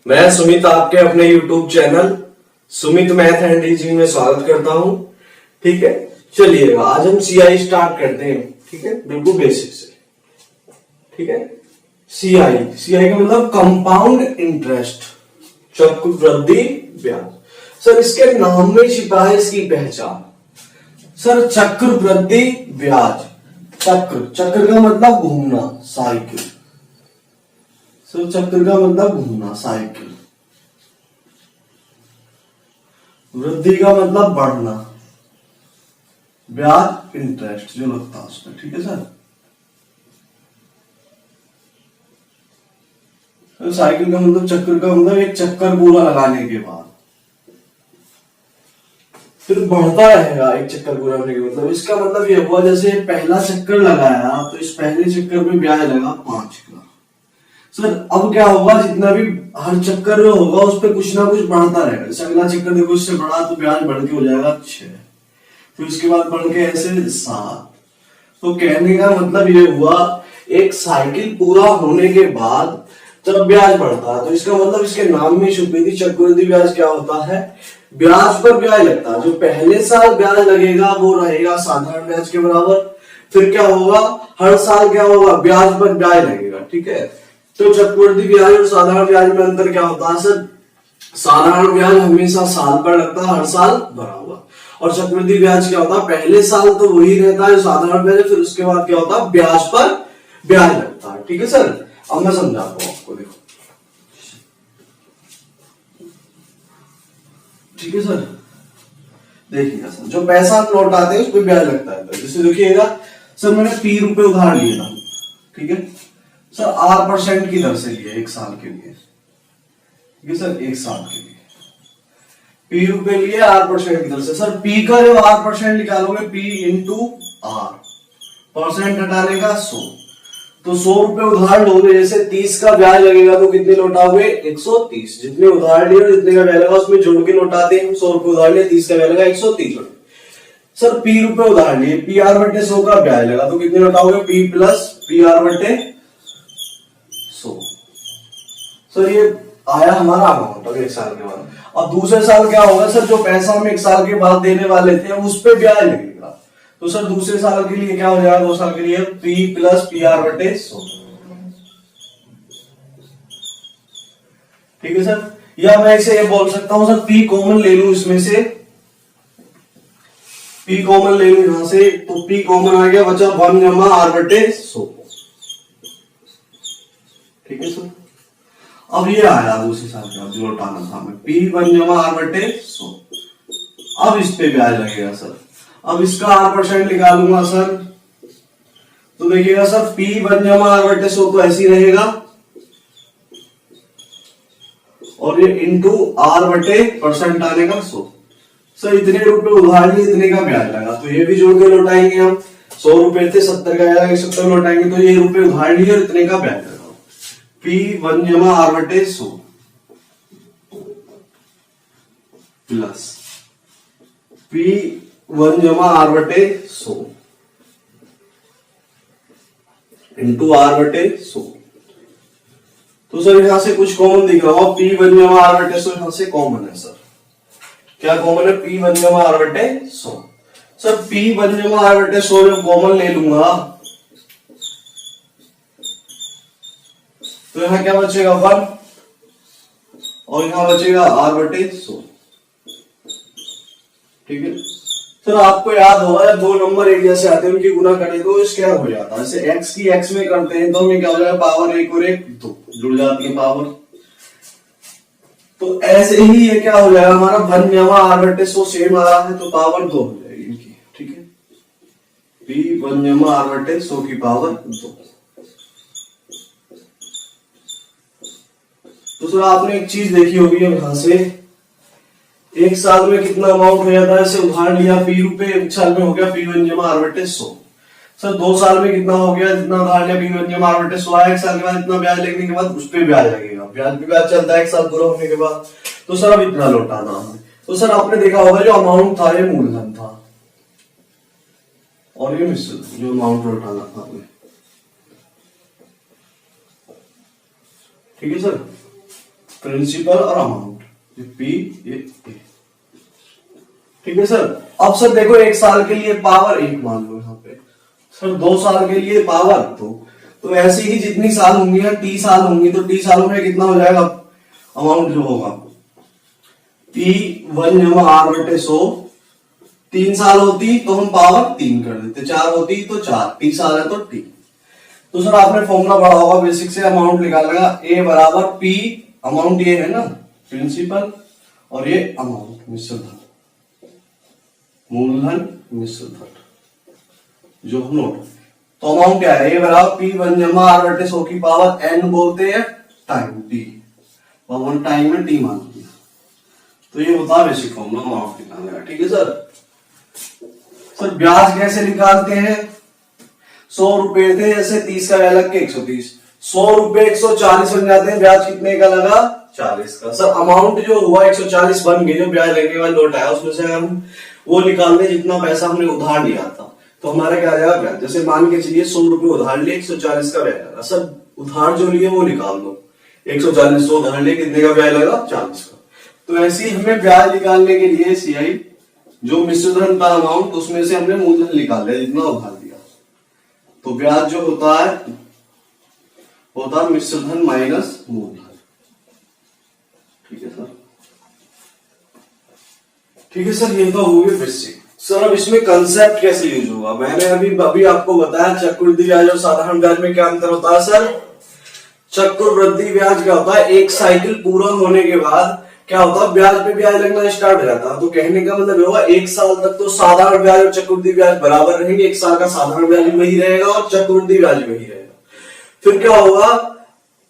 मैं सुमित आपके अपने YouTube channel Sumit math and teaching में स्वागत करता हूं। ठीक है, चलिए आज हम सीआई स्टार्ट करते हैं। ठीक है, बिल्कुल बेसिक से। ठीक है, सीआई का मतलब कंपाउंड इंटरेस्ट, चक्रवृद्धि ब्याज। सर इसके नाम में छिपा है इसकी पहचान। सर चक्रवृद्धि ब्याज, चक्र का मतलब घूमना, साइकिल। सर चक्र का मतलब घूमना, साइकिल। वृद्धि का मतलब बढ़ना, ब्याज इंटरेस्ट जो लगता है उसमें। ठीक है सर, तो साइकिल का मतलब, चक्र का मतलब एक चक्कर पूरा लगाने के बाद फिर बढ़ता रहेगा। एक चक्कर पूरा होने के मतलब इसका मतलब ये हुआ जैसे पहला चक्कर लगाया तो इस पहले चक्कर में ब्याज लगा 5 का। सर अब क्या होगा, जितना भी हर चक्कर में होगा उस पर कुछ ना कुछ बढ़ता रहेगा। जैसे अगला चक्कर देखो इससे बढ़ा तो ब्याज बढ़ के हो जाएगा 6, फिर उसके बाद बढ़ के ऐसे 7। तो कहने का मतलब ये हुआ एक साइकिल पूरा होने के बाद जब ब्याज बढ़ता है तो इसका मतलब इसके नाम में छुपी थी चक्रवृद्धि ब्याज। क्या होता है, ब्याज पर ब्याज लगता है। जो पहले साल ब्याज लगेगा वो रहेगा साधारण ब्याज के बराबर। फिर क्या होगा, हर साल क्या होगा, ब्याज पर ब्याज लगेगा। ठीक है, तो चक्रवृद्धि ब्याज और साधारण ब्याज में अंतर क्या होता है सर, साधारण ब्याज हमेशा साल पर लगता है, हर साल भरा हुआ। और चक्रवृद्धि ब्याज क्या होता है, पहले साल तो वही रहता है साधारण ब्याज, फिर उसके बाद क्या होता है, ब्याज पर ब्याज लगता है। ठीक है सर, अब मैं समझाता हूं आपको, देखो। ठीक है सर, देखिएगा सर, जो पैसा आप लौटाते हैं उस पर ब्याज लगता है। जैसे देखिएगा सर, मैंने ₹P उधार लिया था। ठीक है सर, 8% की दर से लिया एक साल के लिए। ठीक है सर, एक साल के लिए ₹P लिए 8% की दर से। सर P का जब 8% निकालोगे, P इंटू R, परसेंट हटाने का 100, तो ₹100 उधार लोगे। जैसे 30 का ब्याज लगेगा तो कितने लौटाओगे, 130। जितने उधार लिए और जितने का ब्याज लगा उसमें जोड़ के लौटाते हैं। ₹100 उधार लिए, 30 का ब्याज लगा, 130। सर P उधार लिए, PR बटे 100 का ब्याज लगा तो कितने लौटाओगे, P प्लस PR बटे 100। सर ये आया हमारा अमाउंट अब एक साल के बाद। अब दूसरे साल क्या होगा सर, जो पैसा हम एक साल के बाद देने वाले थे उस पे ब्याज लगेगा। तो सर दूसरे साल के लिए क्या हो जाएगा, 2 साल के लिए P प्लस PR बटे 100। ठीक है सर, या मैं इसे ये बोल सकता हूं सर, P कॉमन ले लू इसमें से, P कॉमन ले लू यहां से, तो P कॉमन आ गया, बचा 1 जमा R बटे 100। ठीक है सर, अब ये आया दूसरे साल के बाद जो लौटाना था हमें, P1 जमा R बटे 100। अब इस पे ब्याज लगेगा सर। अब इसका 8% निकालूंगा सर, तो देखिएगा सर P1 जमा R बटे 100 तो ऐसी रहेगा, और ये इंटू R बटे परसेंट आने का 100। सर इतने रुपए उधार लिए, इतने का ब्याज लगा, तो ये भी जोड़ के लौटाएंगे हम। 100 रुपए थे, 70 का आएगा, 70 लौटाएंगे, तो ये रुपए उधार लिए और इतने का ब्याज लगा। P1 जमा R बटे 100 प्लस P1 जमा R बटे 100 इंटू R बटे 100। तो सर यहां से कुछ कॉमन दिख रहा हो, P1 जमा R बटे 100 यहां से कॉमन है सर। क्या कॉमन है, P1 जमा R बटे 100। सर P1 जमा R बटे 100 जब कॉमन ले लूंगा तो यहां क्या बचेगा, 1, और यहां बचेगा R बटे 100। ठीक है सर, आपको याद होगा दो नंबर एक जैसे आते हैं उनकी गुना करें तो क्या हो जाता है, जैसे x की x में करते हैं तो हमें क्या हो जाएगा, पावर 1 और 1 2 जुड़ जाती है पावर। तो ऐसे ही ये क्या हो जाएगा हमारा, 1 जमा R बटे 100 सेम आ रहा है तो पावर 2 हो जाएगी इनकी। ठीक है, P1 जमा R बटे 100 की पावर 2। तो सर आपने एक चीज देखी होगी, अब यहां से एक साल में कितना अमाउंट हो जाता है, ऐसे उधार लिया ₹P, एक साल में हो गया P1 जमा R बटे 100। सर 2 साल में कितना हो गया, जितना उधार लिया P1 जमा R बटे 100 आया, एक साल के बाद इतना ब्याज लगने के बाद उस पे ब्याज लगेगा, ब्याज भी ब्याज चलता है एक साल पूरा होने के बाद। तो सर अब इतना लौटाना है। तो सर आपने देखा होगा जो अमाउंट था ये मूलधन था और ये मिश्रित जो अमाउंट लौटाना था हमें। ठीक है सर, प्रिंसिपल और अमाउंट, ये पी ये ए। ठीक है सर। अब सर देखो 1 साल के लिए पावर 1 मान लो यहाँ पे, सर 2 साल के लिए पावर 2। तो ऐसे ही जितनी साल होंगी या टी साल होंगी तो टी सालों में कितना हो जाएगा अमाउंट जो होगा, पी 1 जमा आर बटे 100। 3 साल होती तो हम पावर 3 कर देते, 4 होती तो 4, टी साल है तो टी। तो सर आपने फॉर्मूला पढ़ा होगा बेसिक से, अमाउंट निकालेगा ए बराबर पी, अमाउंट ये है ना प्रिंसिपल, और ये अमाउंट मिश्र धन, मूलधन मिश्र धन जो हम नोट। तो अमाउंट क्या है, ए बराबर पी 1 जमा आर बटे 100 की पावर एन बोलते हैं टाइम टी, 1 टाइम में टी मान लिया। तो ये होता है बेसिक फॉर्मूला अमाउंट निकालने का। ठीक है सर। सर ब्याज कैसे निकालते हैं, 100 रुपए थे, जैसे 30 का ब्याज लग के 130, 100 रुपए 140 बन जाते हैं, ब्याज कितने का लगा 40 का। सर अमाउंट जो हुआ 140 बन गए, जो ब्याज लगने के बाद लौट आया उसमें से हम वो निकाल लें जितना पैसा हमने उधार लिया था, तो हमारा क्या आ जाएगा ब्याज। जैसे मान के चलिए 100 रुपए उधार लिए, 140 का ब्याज लगा। सर उधार जो लिए वो निकाल दो, 140 100 उधार लिए कितने का ब्याज लगा 40 का। तो ऐसे ही हमें ब्याज निकालने के लिए सीआई जो मिश्र धन का अमाउंट उसमें से हमने मूलधन निकाल लिया जितना उधार लिया, तो ब्याज जो होता है मिश्र धन माइनस मूलधन। ठीक है सर। ठीक है सर, ये तो हो गया बेसिक। सर अब इसमें कंसेप्ट कैसे यूज होगा, मैंने अभी आपको बताया चक्रवृद्धि ब्याज और साधारण ब्याज में क्या अंतर होता है। सर चक्रवृद्धि ब्याज क्या होता है, एक साइकिल पूरा होने के बाद क्या होता है ब्याज पे ब्याज लगना स्टार्ट हो जाता है। तो कहने का मतलब होगा 1 साल तक तो साधारण ब्याज और चक्रवृद्धि ब्याज बराबर रहेंगे, 1 साल का साधारण ब्याज भी वही रहेगा और चक्रवृद्धि ब्याज भी वही रहेगा। फिर क्या होगा,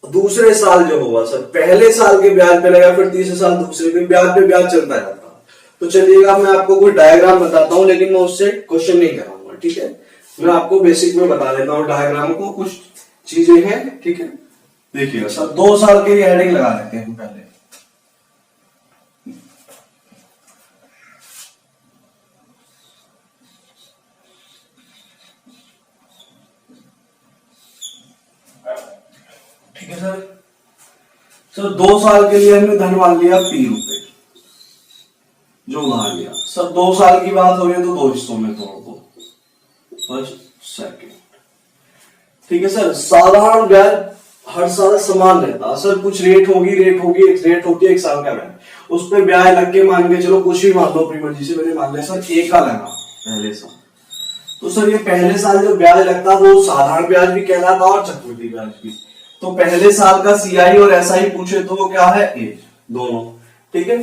दूसरे साल जो होगा सर पहले साल के ब्याज पे लगेगा, फिर तीसरे साल दूसरे पे ब्याज चलता जाता है। तो चलिएगा मैं आपको कोई डायग्राम बताता हूं, लेकिन मैं उससे क्वेश्चन नहीं कराऊंगा। ठीक है, मैं आपको बेसिक में बता देता हूँ डायग्राम को, कुछ चीजें हैं। ठीक है, देखिएगा सर 2 साल के लिए हेडिंग लगा लेते हैं हम पहले। ठीक है सर। सर 2 साल के लिए हमने धन मान लिया पी रुपए जो उधार लिया। सर 2 साल की बात हो रही है तो 2 हिस्सों में तोड़ दो, फर्स्ट सेकंड। ठीक है सर। साधारण ब्याज हर साल समान रहता, सर कुछ रेट होती है 1 साल का ब्याज, उस पर ब्याज लग के मान के चलो कुछ भी मान लो अपनी मर्जी से, मैंने मान लिया सर 1 का लगा पहले साल। तो सर ये पहले साल जो ब्याज लगता वो साधारण ब्याज भी कहलाता और चक्रवृद्धि ब्याज भी। तो पहले साल का सीआई और एसआई पूछे तो वो क्या है एज दोनों। ठीक है,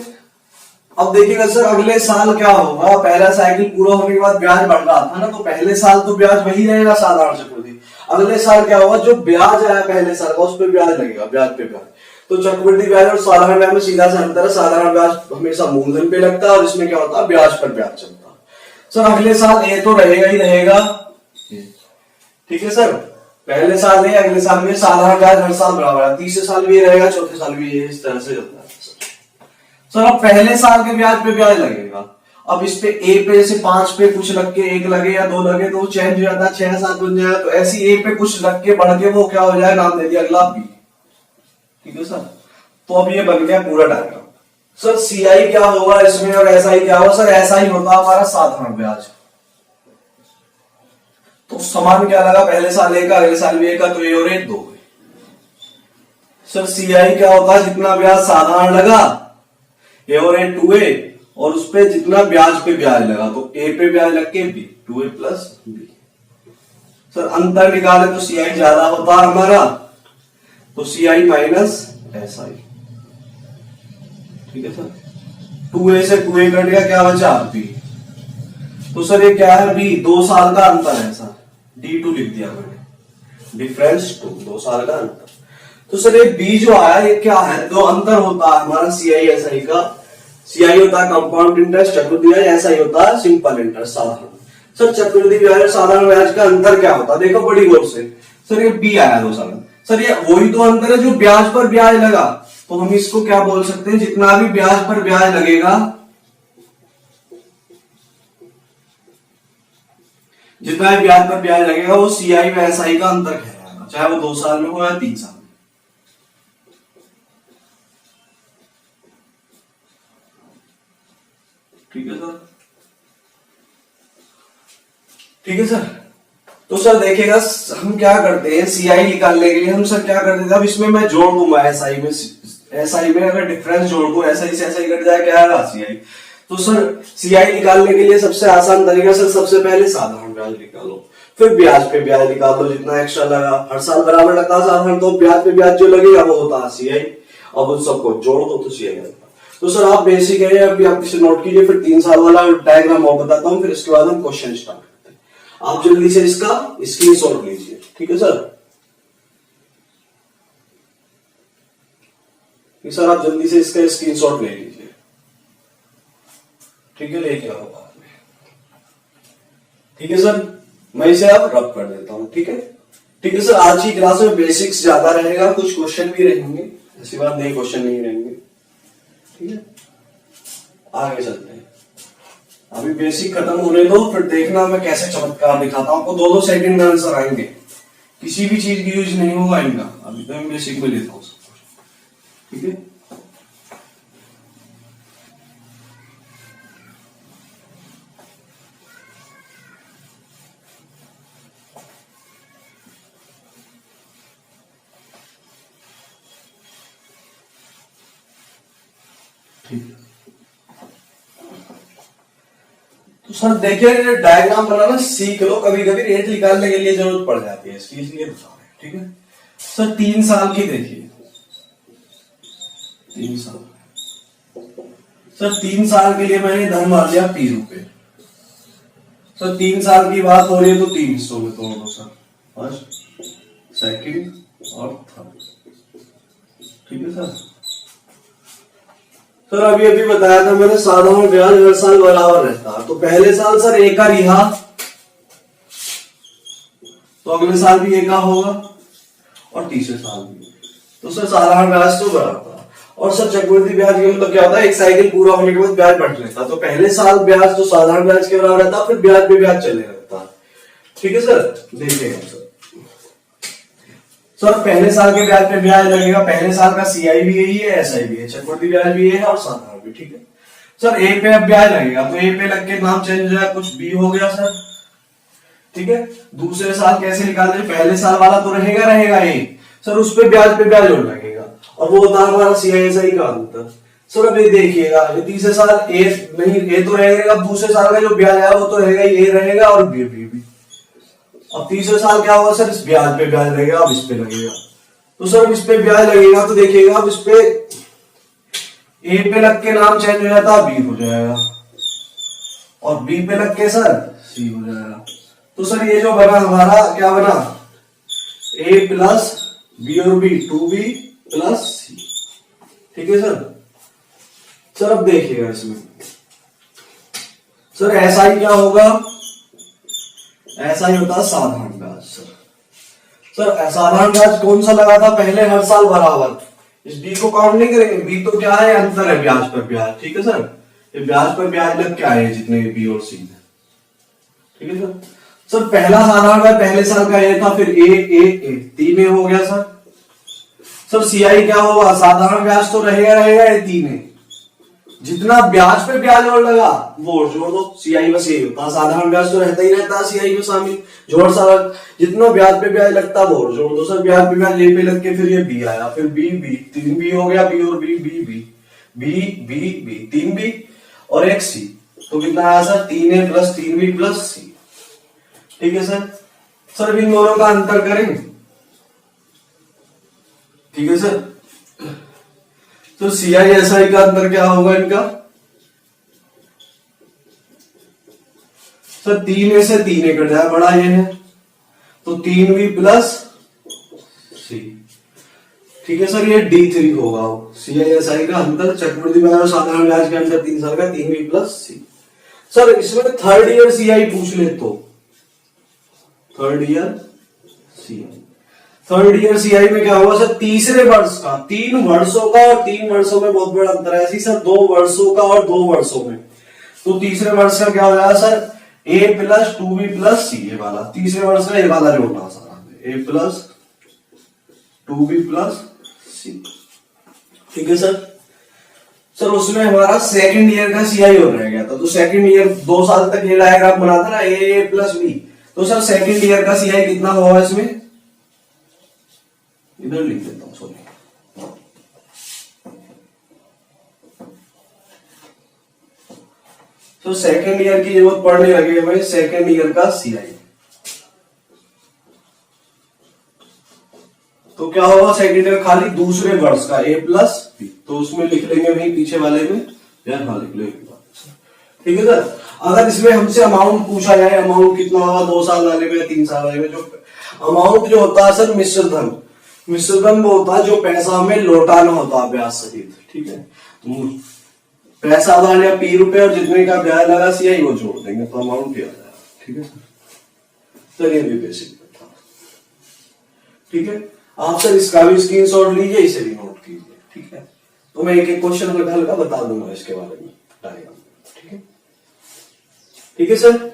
अब देखिएगा सर अगले साल क्या होगा, पहला साइकिल पूरा होने के बाद ब्याज बढ़ रहा था ना, तो पहले साल तो ब्याज वही रहेगा साधारण चक्रवृद्धि। अगले साल क्या होगा, जो ब्याज आया पहले साल का उस पर ब्याज लगेगा, ब्याज पे ब्याज। तो चक्रवृद्धि ब्याज और साधारण ब्याज में सीधा सा अंतर है, साधारण ब्याज हमेशा मूलधन पे लगता है और इसमें क्या होता है ब्याज पर ब्याज चलता है। सर अगले साल ए तो रहेगा ही रहेगा। ठीक है सर, पहले साल है, अगले साल में साधारण ब्याज हर साल बराबर है, तीसरे साल भी रहेगा, चौथे साल भी इस तरह से चलता है। सर अब पहले साल के ब्याज पे ब्याज लगेगा, अब इस पे ए पे से 5 पे कुछ लग के 1 लगे या 2 लगे तो चेंज हो जाता है, 6 7 बन जाएगा। तो ऐसी ए पे कुछ लग के बढ़ के वो क्या हो जाए, नाम दे दिया अगला बी। ठीक है सर, तो अब ये बन गया पूरा डायग्राम। सर सीआई क्या होगा इसमें और एसआई क्या होगा, सर एसआई होता हमारा साधारण ब्याज। तो समान क्या लगा, पहले साल ए का अगले साल भी ए का, तो ए और ए 2। सर सीआई क्या होता है, जितना ब्याज साधारण लगा ए और ए 2a, और उस पे जितना ब्याज पे ब्याज लगा तो ए पे ब्याज लग के B, 2a plus B. Sir अंतर निकाले तो सीआई ज्यादा होता है हमारा, तो सीआई माइनस एसआई। ठीक है सर, 2a से 2a कट गया, क्या बचा बी। तो सर ये क्या है बी, 2 साल का अंतर है सर, D2 लिख दिया मैंने, डिफरेंस 2 साल का अंतर। तो सर ये बी जो आया ये क्या है, दो अंतर होता है हमारा सीआई एसआई का। सीआई होता है कंपाउंड इंटरेस्ट चक्रवृद्धि ब्याज, एसआई होता है सिंपल इंटरेस्ट साधारण। सर चक्रवृद्धि ब्याज और साधारण ब्याज का अंतर क्या होता है, देखो बड़ी गौर से। सर ये बी आया 2 साल, सर ये वही तो अंतर है जो ब्याज पर ब्याज लगा, तो हम इसको क्या बोल सकते हैं, जितना भी ब्याज पर ब्याज लगेगा, जितना भी ब्याज पर ब्याज लगेगा वो सीआई व एसआई का अंतर कहलाएगा, चाहे वो 2 साल में हो या 3 साल में। ठीक है सर, ठीक है सर। तो सर देखिएगा हम क्या करते हैं, सीआई निकालने के लिए हम सर क्या करते थे, अब इसमें मैं जोड़ दूंगा एसआई में अगर डिफरेंस जोड़ दूं एसआई से एसआई कट जाए क्या आएगा सीआई। तो सर सीआई निकालने के लिए सबसे आसान तरीका सर, सबसे पहले साधारण ब्याज निकालो, फिर ब्याज पे ब्याज निकाल लो जितना एक्स्ट्रा लगा, हर साल बराबर लगता है साधारण, तो ब्याज पे ब्याज जो लगेगा वो होता है सीआई, अब उन सबको जोड़ दो तो सीआई आता। तो सर आप बेसिक है अभी आप इसे नोट कीजिए, फिर 3 साल वाला डायग्राम और बताता हूँ, फिर इसके बाद हम क्वेश्चन स्टार्ट करते हैं। आप जल्दी से इसका स्क्रीनशॉट लीजिए, ठीक है सर। सर आप जल्दी से इसका स्क्रीनशॉट ले लीजिए, ठीक है, लेके आओ बाद में, ठीक है सर। मैं इसे अब रब कर देता हूं, ठीक है, ठीक है सर। आज की क्लास में बेसिक्स ज्यादा रहेगा, कुछ क्वेश्चन भी रहेंगे, ऐसी बात नहीं क्वेश्चन नहीं रहेंगे, ठीक है। आगे चलते हैं, अभी बेसिक खत्म होने दो, फिर देखना मैं कैसे चमत्कार दिखाता हूं आपको। 2-2 सेकंड में आंसर आएंगे, किसी भी चीज की यूज नहीं होगा इनका। अभी तो मैं बेसिक में लेता हूं, ठीक है। तो सर देखिए डायग्राम बनाना सीख लो, कभी कभी रेट निकालने के लिए जरूरत पड़ जाती है इसकी, इसलिए बता रहे हैं, ठीक है सर। 3 साल की देखिए, 3 साल सर, 3 साल के लिए मैंने धन मार दिया P रुपए। सर 3 साल की बात हो रही है तो 3 हिस्सों में तोड़ दो सर, फर्स्ट सेकंड और थर्ड, ठीक है सर। सर अभी अभी बताया था मैंने साधारण ब्याज हर साल बराबर रहता है, तो पहले साल सर ए का रिहा, तो अगले साल भी ए का होगा और तीसरे साल भी, तो सर साधारण ब्याज तो बराबर। और सर चक्रवृद्धि ब्याज का मतलब क्या होता है, एक साइकिल पूरा होने के बाद ब्याज बढ़ रहता है, तो पहले साल ब्याज तो साधारण ब्याज के बराबर रहता है, फिर ब्याज पे ब्याज चलने लगता है, ठीक है सर। देखिएगा सर पहले साल के ब्याज पे ब्याज लगेगा, पहले साल का सीआई भी यही है, एसआई भी है, चक्रवृद्धि ब्याज भी है और साधारण भी, ठीक है सर। ए पे अब ब्याज लगेगा, तो ए पे लग के नाम चेंज हो जाएगा, कुछ बी हो गया सर, ठीक है। दूसरे साल कैसे निकालते हैं, पहले साल वाला तो रहेगा ए सर, उस पे ब्याज और लगेगा, और वो होता है हमारा सीआई एसआई का अंतर। सर अब ये देखिएगा, तीसरे साल ए नहीं, ए तो रहेगा, दूसरे साल का जो ब्याज है वो तो रहेगा, ए रहेगा और बी भी। अब तीसरे साल क्या होगा सर, इस ब्याज पे ब्याज लगेगा, अब इस पे लगेगा, तो सर इस पे ब्याज लगेगा, तो देखिएगा अब इस पे ए पे लग के नाम चेंज हो जाता है, बी हो जाएगा, और बी पे लग के सर सी हो जाएगा। तो सर ये जो बना हमारा क्या बना, ए प्लस बी और बी, 2b प्लस सी, ठीक है सर। सर अब देखिएगा इसमें सर ऐसा ही क्या होगा, ऐसा ही होता है साधारण ब्याज सर। सर साधारण ब्याज कौन सा लगा था पहले, हर साल बराबर, इस बी को काउंट नहीं करेंगे, बी तो क्या है, अंतर है ब्याज पर ब्याज, ठीक है सर। ये ब्याज पर ब्याज लग क्या है जितने बी और सी है, ठीक है सर। सर पहला साधारण ब्याज पहले साल का ए था, फिर ए 3 ए हो गया सर। सर सीआई क्या होगा, साधारण ब्याज तो रहेगा ये 3 ए, जितना ब्याज पे ब्याज और लगा वो जोड़ दो, सीआई बस यही होता है, साधारण ब्याज तो रहता ही रहता है सीआई में शामिल, जोड़ सारा जितना ब्याज पे ब्याज लगता है वो जोड़ दो सर। ब्याज पे ब्याज ए पे लग के फिर ये बी आया, फिर बी 3 बी हो गया, बी और बी 3 बी और एक सी, तो कितना आया सर 3 ए प्लस 3 बी प्लस सी, ठीक है सर। सर इन दोनों का अंतर करेंगे, ठीक है सर। तो सीआई एसआई का अंतर क्या होगा इनका, सर 3 ए से 3 ए कट जाए, बड़ा ये है, तो 3b प्लस सी, ठीक है सर। ये D3 होगा सीआई एसआई का अंतर, चक्रवृद्धि ब्याज और साधारण ब्याज के अंतर 3 साल का, 3b प्लस सी। सर इसमें थर्ड ईयर सीआई पूछ ले तो, थर्ड ईयर सीआई में क्या होगा सर, तीसरे वर्ष का, 3 वर्षों का और 3 वर्षों में बहुत बड़ा अंतर है, ऐसी सर 2 वर्षों का और 2 वर्षों में, तो तीसरे वर्ष का क्या हो जाएगा सर, ए प्लस 2b प्लस सी, ये वाला तीसरे वर्ष का ये वाला जोड़ना सारा, ए प्लस 2b प्लस सी, ठीक है सर। सर उसमें हमारा सेकंड ईयर का सीआई हो रह गया था, तो सेकंड ईयर 2 साल तक ये डायग्राम बना था ना, ए प्लस बी। तो सर सेकंड ईयर का सीआई कितना होगा इसमें, इधर लिख देता हूं, सॉरी। तो सेकंड ईयर की जरूरत पड़ने लगी हमें, सेकंड ईयर का सीआई। तो क्या होगा सेकंड ईयर खाली दूसरे वर्ष का ए प्लस बी, तो उसमें लिख लेंगे भाई पीछे वाले में, या हाँ लिख लेंगे। ठीक है सर। अगर इसमें हमसे अमाउंट पूछा जाए, अमाउंट कितना होगा 2 साल वाले में, 3 साल वाले में, जो अमाउंट जो होता है सर मिश्र धन, मिश्र धन वो होता है जो पैसा हमें लौटाना होता है ब्याज सहित। ठीक है, तो पैसा उधार या पी रुपए और जितने का ब्याज लगा सीआई वो जोड़ देंगे, तो अमाउंट ये आ जाएगा। ठीक है सर, चलिए भी बेसिक था। ठीक है, आप सर इसका भी स्क्रीनशॉट लीजिए, इसे भी नोट कीजिए। ठीक है, तो मैं एक एक क्वेश्चन हल्का हल्का बता दूंगा इसके बारे में डायग्राम। ठीक है, ठीक है सर,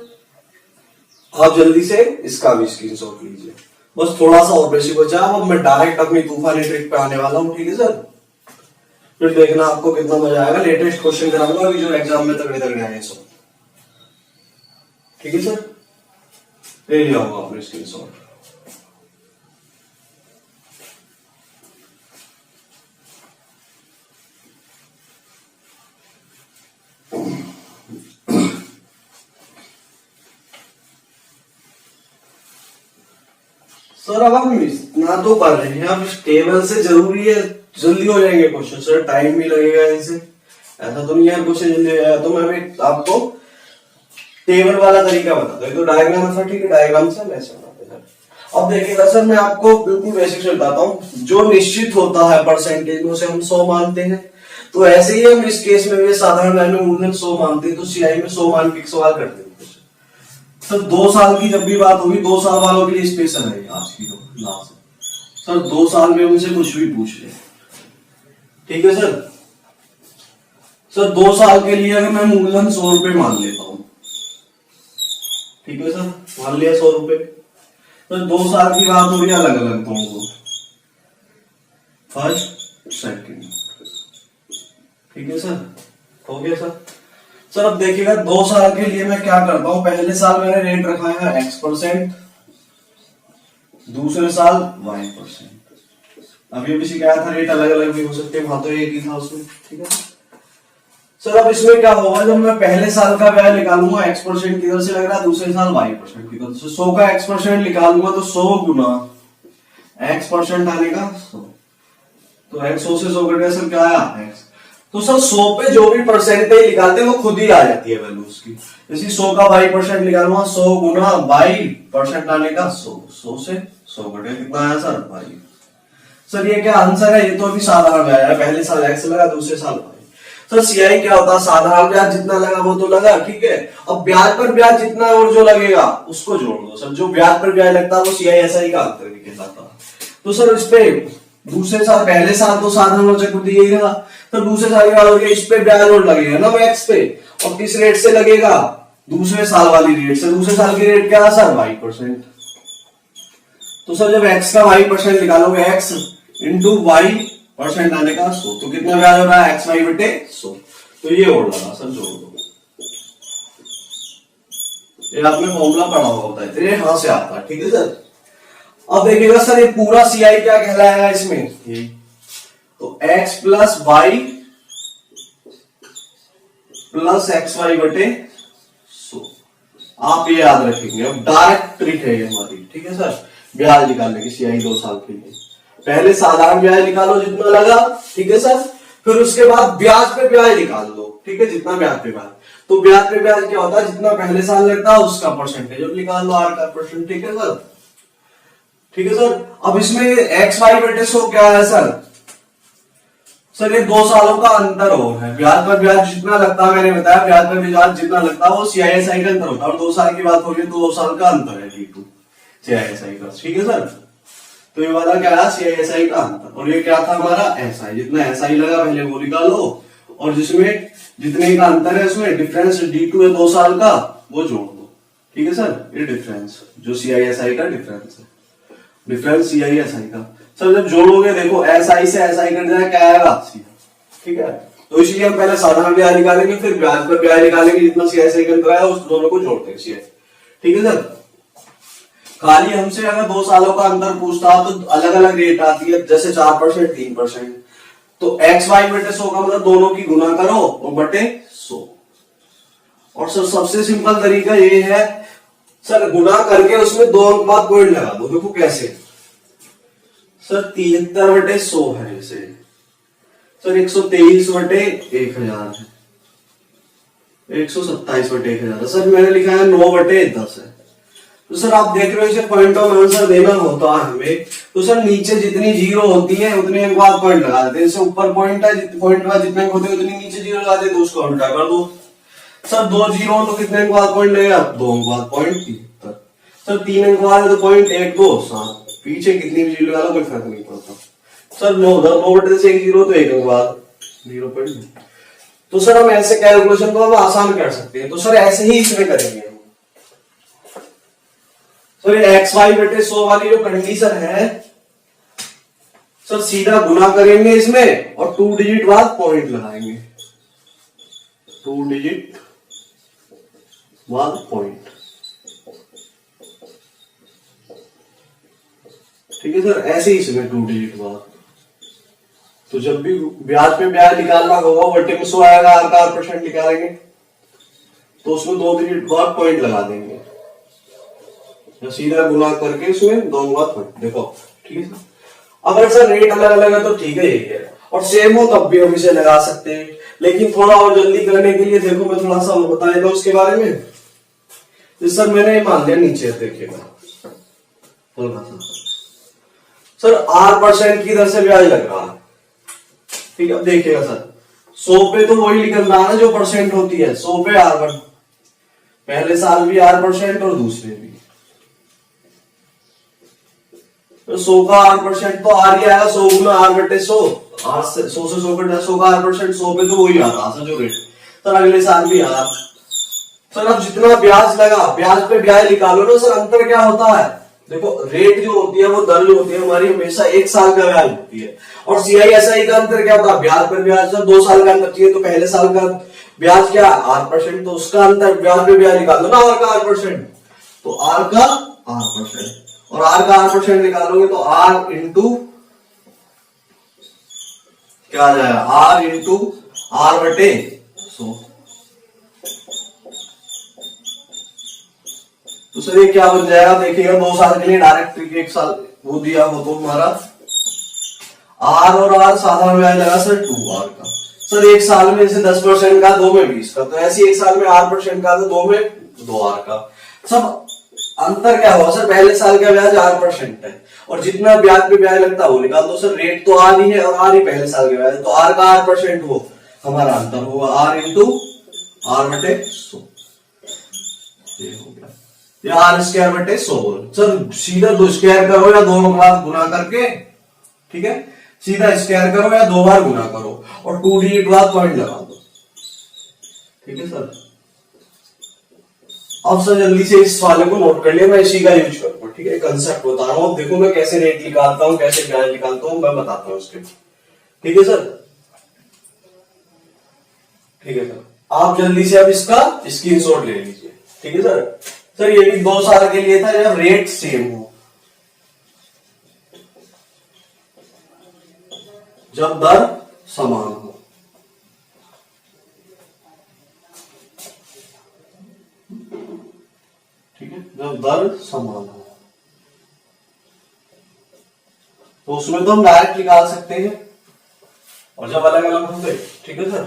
आप जल्दी से इसका भी स्क्रीनशॉट लीजिए। बस थोड़ा सा और बेसिक बचा, अब मैं डायरेक्ट अपनी तूफानी ट्रिक पे आने वाला हूँ। ठीक है सर, फिर देखना आपको कितना मजा आएगा। लेटेस्ट क्वेश्चन कराऊंगा अभी जो एग्जाम में तगड़े तगड़े आए सब। ठीक है सर, ले लिया होगा आपने स्क्रीनशॉट। सर अब हम इतना तो कर रहे हैं, अब इस टेबल से जरूरी है जल्दी हो जाएंगे क्वेश्चन। सर टाइम भी लगेगा इनसे, ऐसा तो नहीं है क्वेश्चन जल्दी हो जाएगा। तो मैं अभी आपको टेबल वाला तरीका बताता हूँ। तो डायग्राम था, ठीक है, डायग्राम से ऐसे बनाते हैं। अब देखिएगा सर, मैं आपको बिल्कुल बेसिक से बताता हूँ। जो निश्चित होता है परसेंटेज में उसे हम 100 मानते हैं, तो ऐसे ही हम इस केस में भी साधारण ज्ञान में मूलधन 100 मानते हैं, तो सीआई में 100 मान के सवाल करते हैं। सर 2 साल की जब भी बात होगी, 2 साल वालों के लिए स्पेशल है आज की तो लास्ट। सर 2 साल में उनसे कुछ भी पूछ ले। ठीक है सर, सर 2 साल के लिए अगर मैं मूलधन 100 रुपए मान लेता हूं, ठीक है सर, मान लिया 100 रुपए। तो 2 साल की बात हो रही है अलग अलग दोनों को, फर्स्ट सेकंड। ठीक है सर, हो गया सर। सर अब देखिएगा 2 साल के लिए मैं क्या करता हूं, पहले साल मैंने रेट रखा है x%, दूसरे साल y%। अभी अभी क्या था, रेट अलग अलग भी हो सकते हैं, वहां तो एक ही था उसमें। ठीक है सर, अब इसमें क्या होगा, जब मैं पहले साल का ब्याज निकालूंगा x% किधर से लग रहा है, दूसरे साल y% किधर से। 100 का x% निकालूंगा तो 100 गुना x% आनेगा 100, तो x 100 से 100 कट गया सर, क्या आया x। तो सर 100 पे जो भी परसेंटेज निकालते हैं वो खुद ही आ जाती है वैल्यू उसकी। जैसे 100 का y% निकालूंगा, 100 गुना y% आने का 100, 100 से 100 कटे कितना आया सर y। सर ये क्या आंसर है, ये तो अभी साधारण ब्याज है, पहले साल x लगा, दूसरे साल y। सर सीआई क्या होता है, साधारण ब्याज जितना लगा वो तो लगा, ठीक है। अब ब्याज पर ब्याज जितना और जो लगेगा उसको जोड़ दो। सर जो ब्याज पर ब्याज लगता है वो सीआई एसआई का अंतर कहलाता है। तो सर इस पे दूसरे साल, पहले साल तो साधारण और चक्रवृद्धि यही रहा, तो दूसरे साल की बात हो गई, इस पे ब्याज और लगेगा ना x पे, और किस रेट से लगेगा, दूसरे साल वाली रेट से। दूसरे साल की रेट क्या है सर y%। तो सर जब x का y% निकालोगे, x इंटू y% आने का 100, तो कितना ब्याज हो रहा है xy बटे 100। तो ये और लगा सर, जोड़ दो। ये आपने फॉर्मूला पढ़ा हुआ होता है, तो ये यहां से आता है। ठीक है सर, अब देखिएगा सर ये पूरा सीआई क्या कहलाएगा इसमें, तो x plus y plus x y बटे 100। आप ये याद रखेंगे। अब डायरेक्ट ट्रिक है ये हमारी, ठीक है सर, ब्याज निकालने की सीआई 2 साल के लिए। पहले साधारण ब्याज निकालो जितना लगा, ठीक है सर, फिर उसके बाद ब्याज पे ब्याज निकाल दो, ठीक है, जितना ब्याज पे ब्याज। तो ब्याज पे ब्याज क्या होता है, जितना पहले साल लगता है उसका परसेंटेज अब निकाल लो, आर का परसेंट। ठीक है सर, ठीक है सर। अब इसमें एक्स वाई बटे 100 क्या है सर, सर ये 2 सालों का अंतर और है। ब्याज पर ब्याज जितना लगता है, मैंने बताया ब्याज पर ब्याज जितना लगता है वो सीआईएसआई का अंतर होता है, और 2 साल की बात हो रही है तो 2 साल का अंतर है T2 सीआईएसआई का। ठीक है सर, तो ये वाला क्या है सीआईएसआई का अंतर, और ये क्या था हमारा एसआई। जितना एसआई लगा पहले वो निकालो, और जिसमें जितने का अंतर है उसमें डिफरेंस D2 है 2 साल का, वो जोड़ दो। ठीक है सर, ये डिफरेंस जो सीआईएसआई का डिफरेंस है, डिफरेंस सीआईएसआई का। सर जब जोड़ोगे देखो एसआई से एसआई कट जाए क्या आएगा, ठीक है। तो इसलिए हम पहले साधारण ब्याज निकालेंगे, फिर ब्याज पर ब्याज निकालेंगे, जितना CI से अंतर आया उस दोनों को जोड़ते हैं CI। ठीक है सर। खाली हमसे अगर 2 सालों का अंतर पूछता तो अलग अलग रेट आती है, जैसे 4%, 3%। तो x y बटे 100 का मतलब दोनों की गुना करो और बटे 100। और सर सबसे सिंपल तरीका ये है सर, गुना करके उसमें 2 अंक बाद पॉइंट लगा दो। देखो कैसे सर, 73 बटे 100 है जैसे सर, 123 बटे 1000 है, 127 बटे 1000 है सर, मैंने लिखा है 9 बटे 10 है। तो सर आप देख रहे हो, इसे पॉइंट ऑफ आंसर देना होता है हमें, तो सर नीचे जितनी जीरो होती है उतने के बाद पॉइंट लगा देते हैं। जैसे ऊपर पॉइंट है, पॉइंट के बाद जितने होते हैं उतनी नीचे जीरो लगा देते, तो उसको उल्टा कर दो। सर 2 जीरो तो कितने के बाद पॉइंट लगेगा, 2 के बाद पॉइंट 73। सर 3 के बाद तो पॉइंट 1 2 7, पीछे कितनी भी जीरो लगा लो कोई फर्क नहीं पड़ता। सर 9 बटे से 1 जीरो, तो 1 के बाद 0.2। तो सर हम ऐसे कैलकुलेशन को हम आसान कर सकते हैं। तो सर ऐसे ही इसमें करेंगे हम। सर ये एक्स वाई बटे 100 वाली जो कंडीशन है सर, सीधा गुना करेंगे इसमें और 2 डिजिट बाद पॉइंट लगाएंगे, 2 डिजिट बाद पॉइंट। ठीक है सर, ऐसे ही इसमें 2 डिजिट बाद। तो जब भी ब्याज पे ब्याज निकालना होगा, बटे में 100 आएगा, आर का % निकालेंगे तो उसमें 2 डिजिट बाद पॉइंट लगा देंगे, सीधा गुना करके इसमें 2 बाद पॉइंट। देखो ठीक है सर। अगर सर रेट अलग अलग है तो ठीक है, यही है, और सेम हो तब भी हम इसे लगा सकते हैं। लेकिन थोड़ा और जल्दी करने के लिए देखो मैं थोड़ा सा बता देता हूं उसके बारे में। तो सर मैंने मान लिया नीचे, देखिएगा सर R% की दर से ब्याज लग रहा है। ठीक है, देखिएगा सर 100 पे तो वही निकल रहा है जो % होती है, 100 पे R1, पहले साल भी R% और दूसरे भी। तो 100 का R% तो R ही आएगा, 100 गुना R बटे 100, 100 से 100 कट 100 का R%, 100 पे तो वही आता सर जो रेट। सर अगले साल भी R। सर अब जितना ब्याज लगा, ब्याज पे ब्याज निकालो ना सर, अंतर क्या होता है। देखो रेट जो होती है वो दर जो होती है हमारी हमेशा 1 साल का ब्याज होती है, और CISI का अंतर क्या होता है, ब्याज पर ब्याज। सर 2 साल का अंतर चाहिए तो पहले साल का ब्याज क्या R%, तो उसका अंतर ब्याज पे ब्याज निकाल दो ना, R का R%, तो R का R%, और R का R% निकालोगे तो R इंटू क्या आ जाएगा, R इंटू R बटे 100। तो सर ये क्या बन जाएगा, देखिएगा 2 साल के लिए डायरेक्ट 1 साल वो दिया हो तो हमारा R और R साधारण ब्याज लगा सर 2R का। सर 1 साल में जैसे 10% का, 2 में 20 का, तो ऐसे 1 साल में R% का, तो 2 में 2R का। सब अंतर क्या हुआ सर, पहले साल का ब्याज R% है, और जितना ब्याज पे ब्याज लगता है वो निकाल दो। सर रेट तो R ही है और R ही पहले साल के ब्याज, तो R का R% हो, हमारा अंतर होगा R इंटू R बटे 100। ये हो गया, या R² बटे 100। सर सीधा 2 स्क्वायर करो या 2 बार गुना करके, ठीक है, सीधा स्क्वायर करो या 2 बार गुना करो और 2 डिजिट बाद पॉइंट लगा दो। ठीक है सर। अब सर जल्दी से इस वाले को नोट कर लिया, मैं इसी का यूज करूंगा। ठीक है, कंसेप्ट बता रहा हूं, देखो मैं कैसे रेट निकालता हूं, कैसे ब्याज निकालता हूं, मैं बताता हूं उसके। ठीक है सर। ठीक है सर, आप जल्दी से अब इसका स्क्रीनशॉट ले लीजिए। ठीक है सर। सर ये भी 2 साल के लिए था जब रेट सेम हो, जब दर समान हो। ठीक है, जब दर समान हो तो उसमें तो हम डायरेक्ट निकाल सकते हैं, और जब अलग अलग होंगे। ठीक है सर,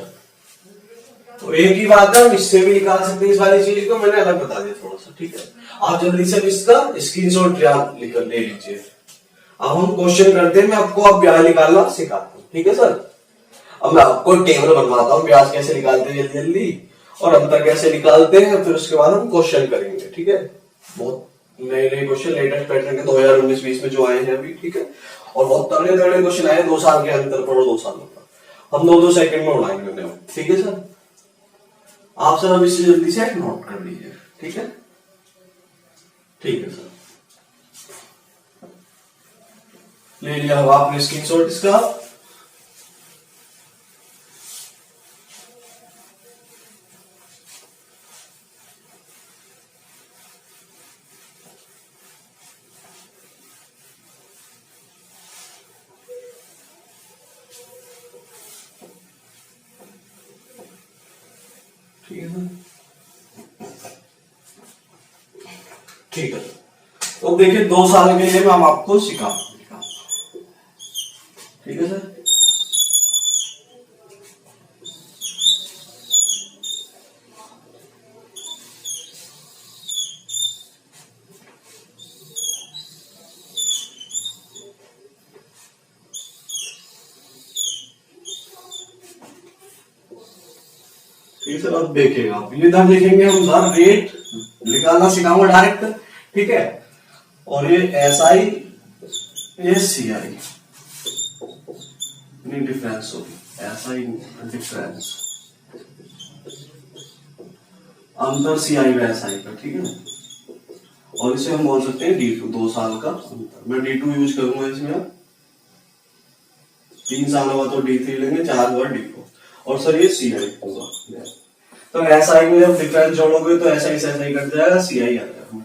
तो एक ही बात है, हम इससे भी निकाल सकते हैं, इस वाली चीज को मैंने अलग बता दिया थोड़ा सा। ठीक है, आप जल्दी से इसका स्क्रीनशॉट ले लीजिए। अब हम क्वेश्चन करते हैं, मैं आपको अब ब्याज निकालना सिखाता हूँ। ठीक है सर। अब मैं आपको टेबल बनवाता हूँ, ब्याज कैसे निकालते हैं जल्दी जल्दी, और अंतर कैसे निकालते हैं, फिर उसके बाद हम क्वेश्चन करेंगे। ठीक है, बहुत नए नए क्वेश्चन लेटेस्ट पैटर्न के 2019-20 में जो आए हैं अभी। ठीक है, और बहुत तगड़े तगड़े क्वेश्चन आए 2 साल के अंतर पर, 2 सालों का, हम 2-2 सेकंड में उड़ाएंगे उन्हें। ठीक है सर, आप सर अब इसे जल्दी से नोट कर लीजिए। ठीक है, ठीक है सर, ले लिया अब आपने स्क्रीनशॉट इसका। ठीक है सर, ठीक है। तो देखिए 2 साल के लिए मैं आपको सिखा, ठीक है सर। ठीक है सर, अब देखिएगा आप ये इधर लिखेंगे हम सर, रेट निकालना सिखाऊंगा डायरेक्ट, ठीक है। और ये SI, ये CI डिफरेंस होगी, SI डिफरेंस, अंतर CI व SI का, ठीक है ना। और इसे हम बोल सकते हैं D2, 2 साल का अंतर। मैं D2 यूज करूंगा इसमें। 3 साल हुआ तो D3 लेंगे, 4 हुआ D4। और सर ये CI होगा। तो SI में जब डिफरेंस जोड़ोगे तो SI से SI कट जाएगा, CI आ जाएगा।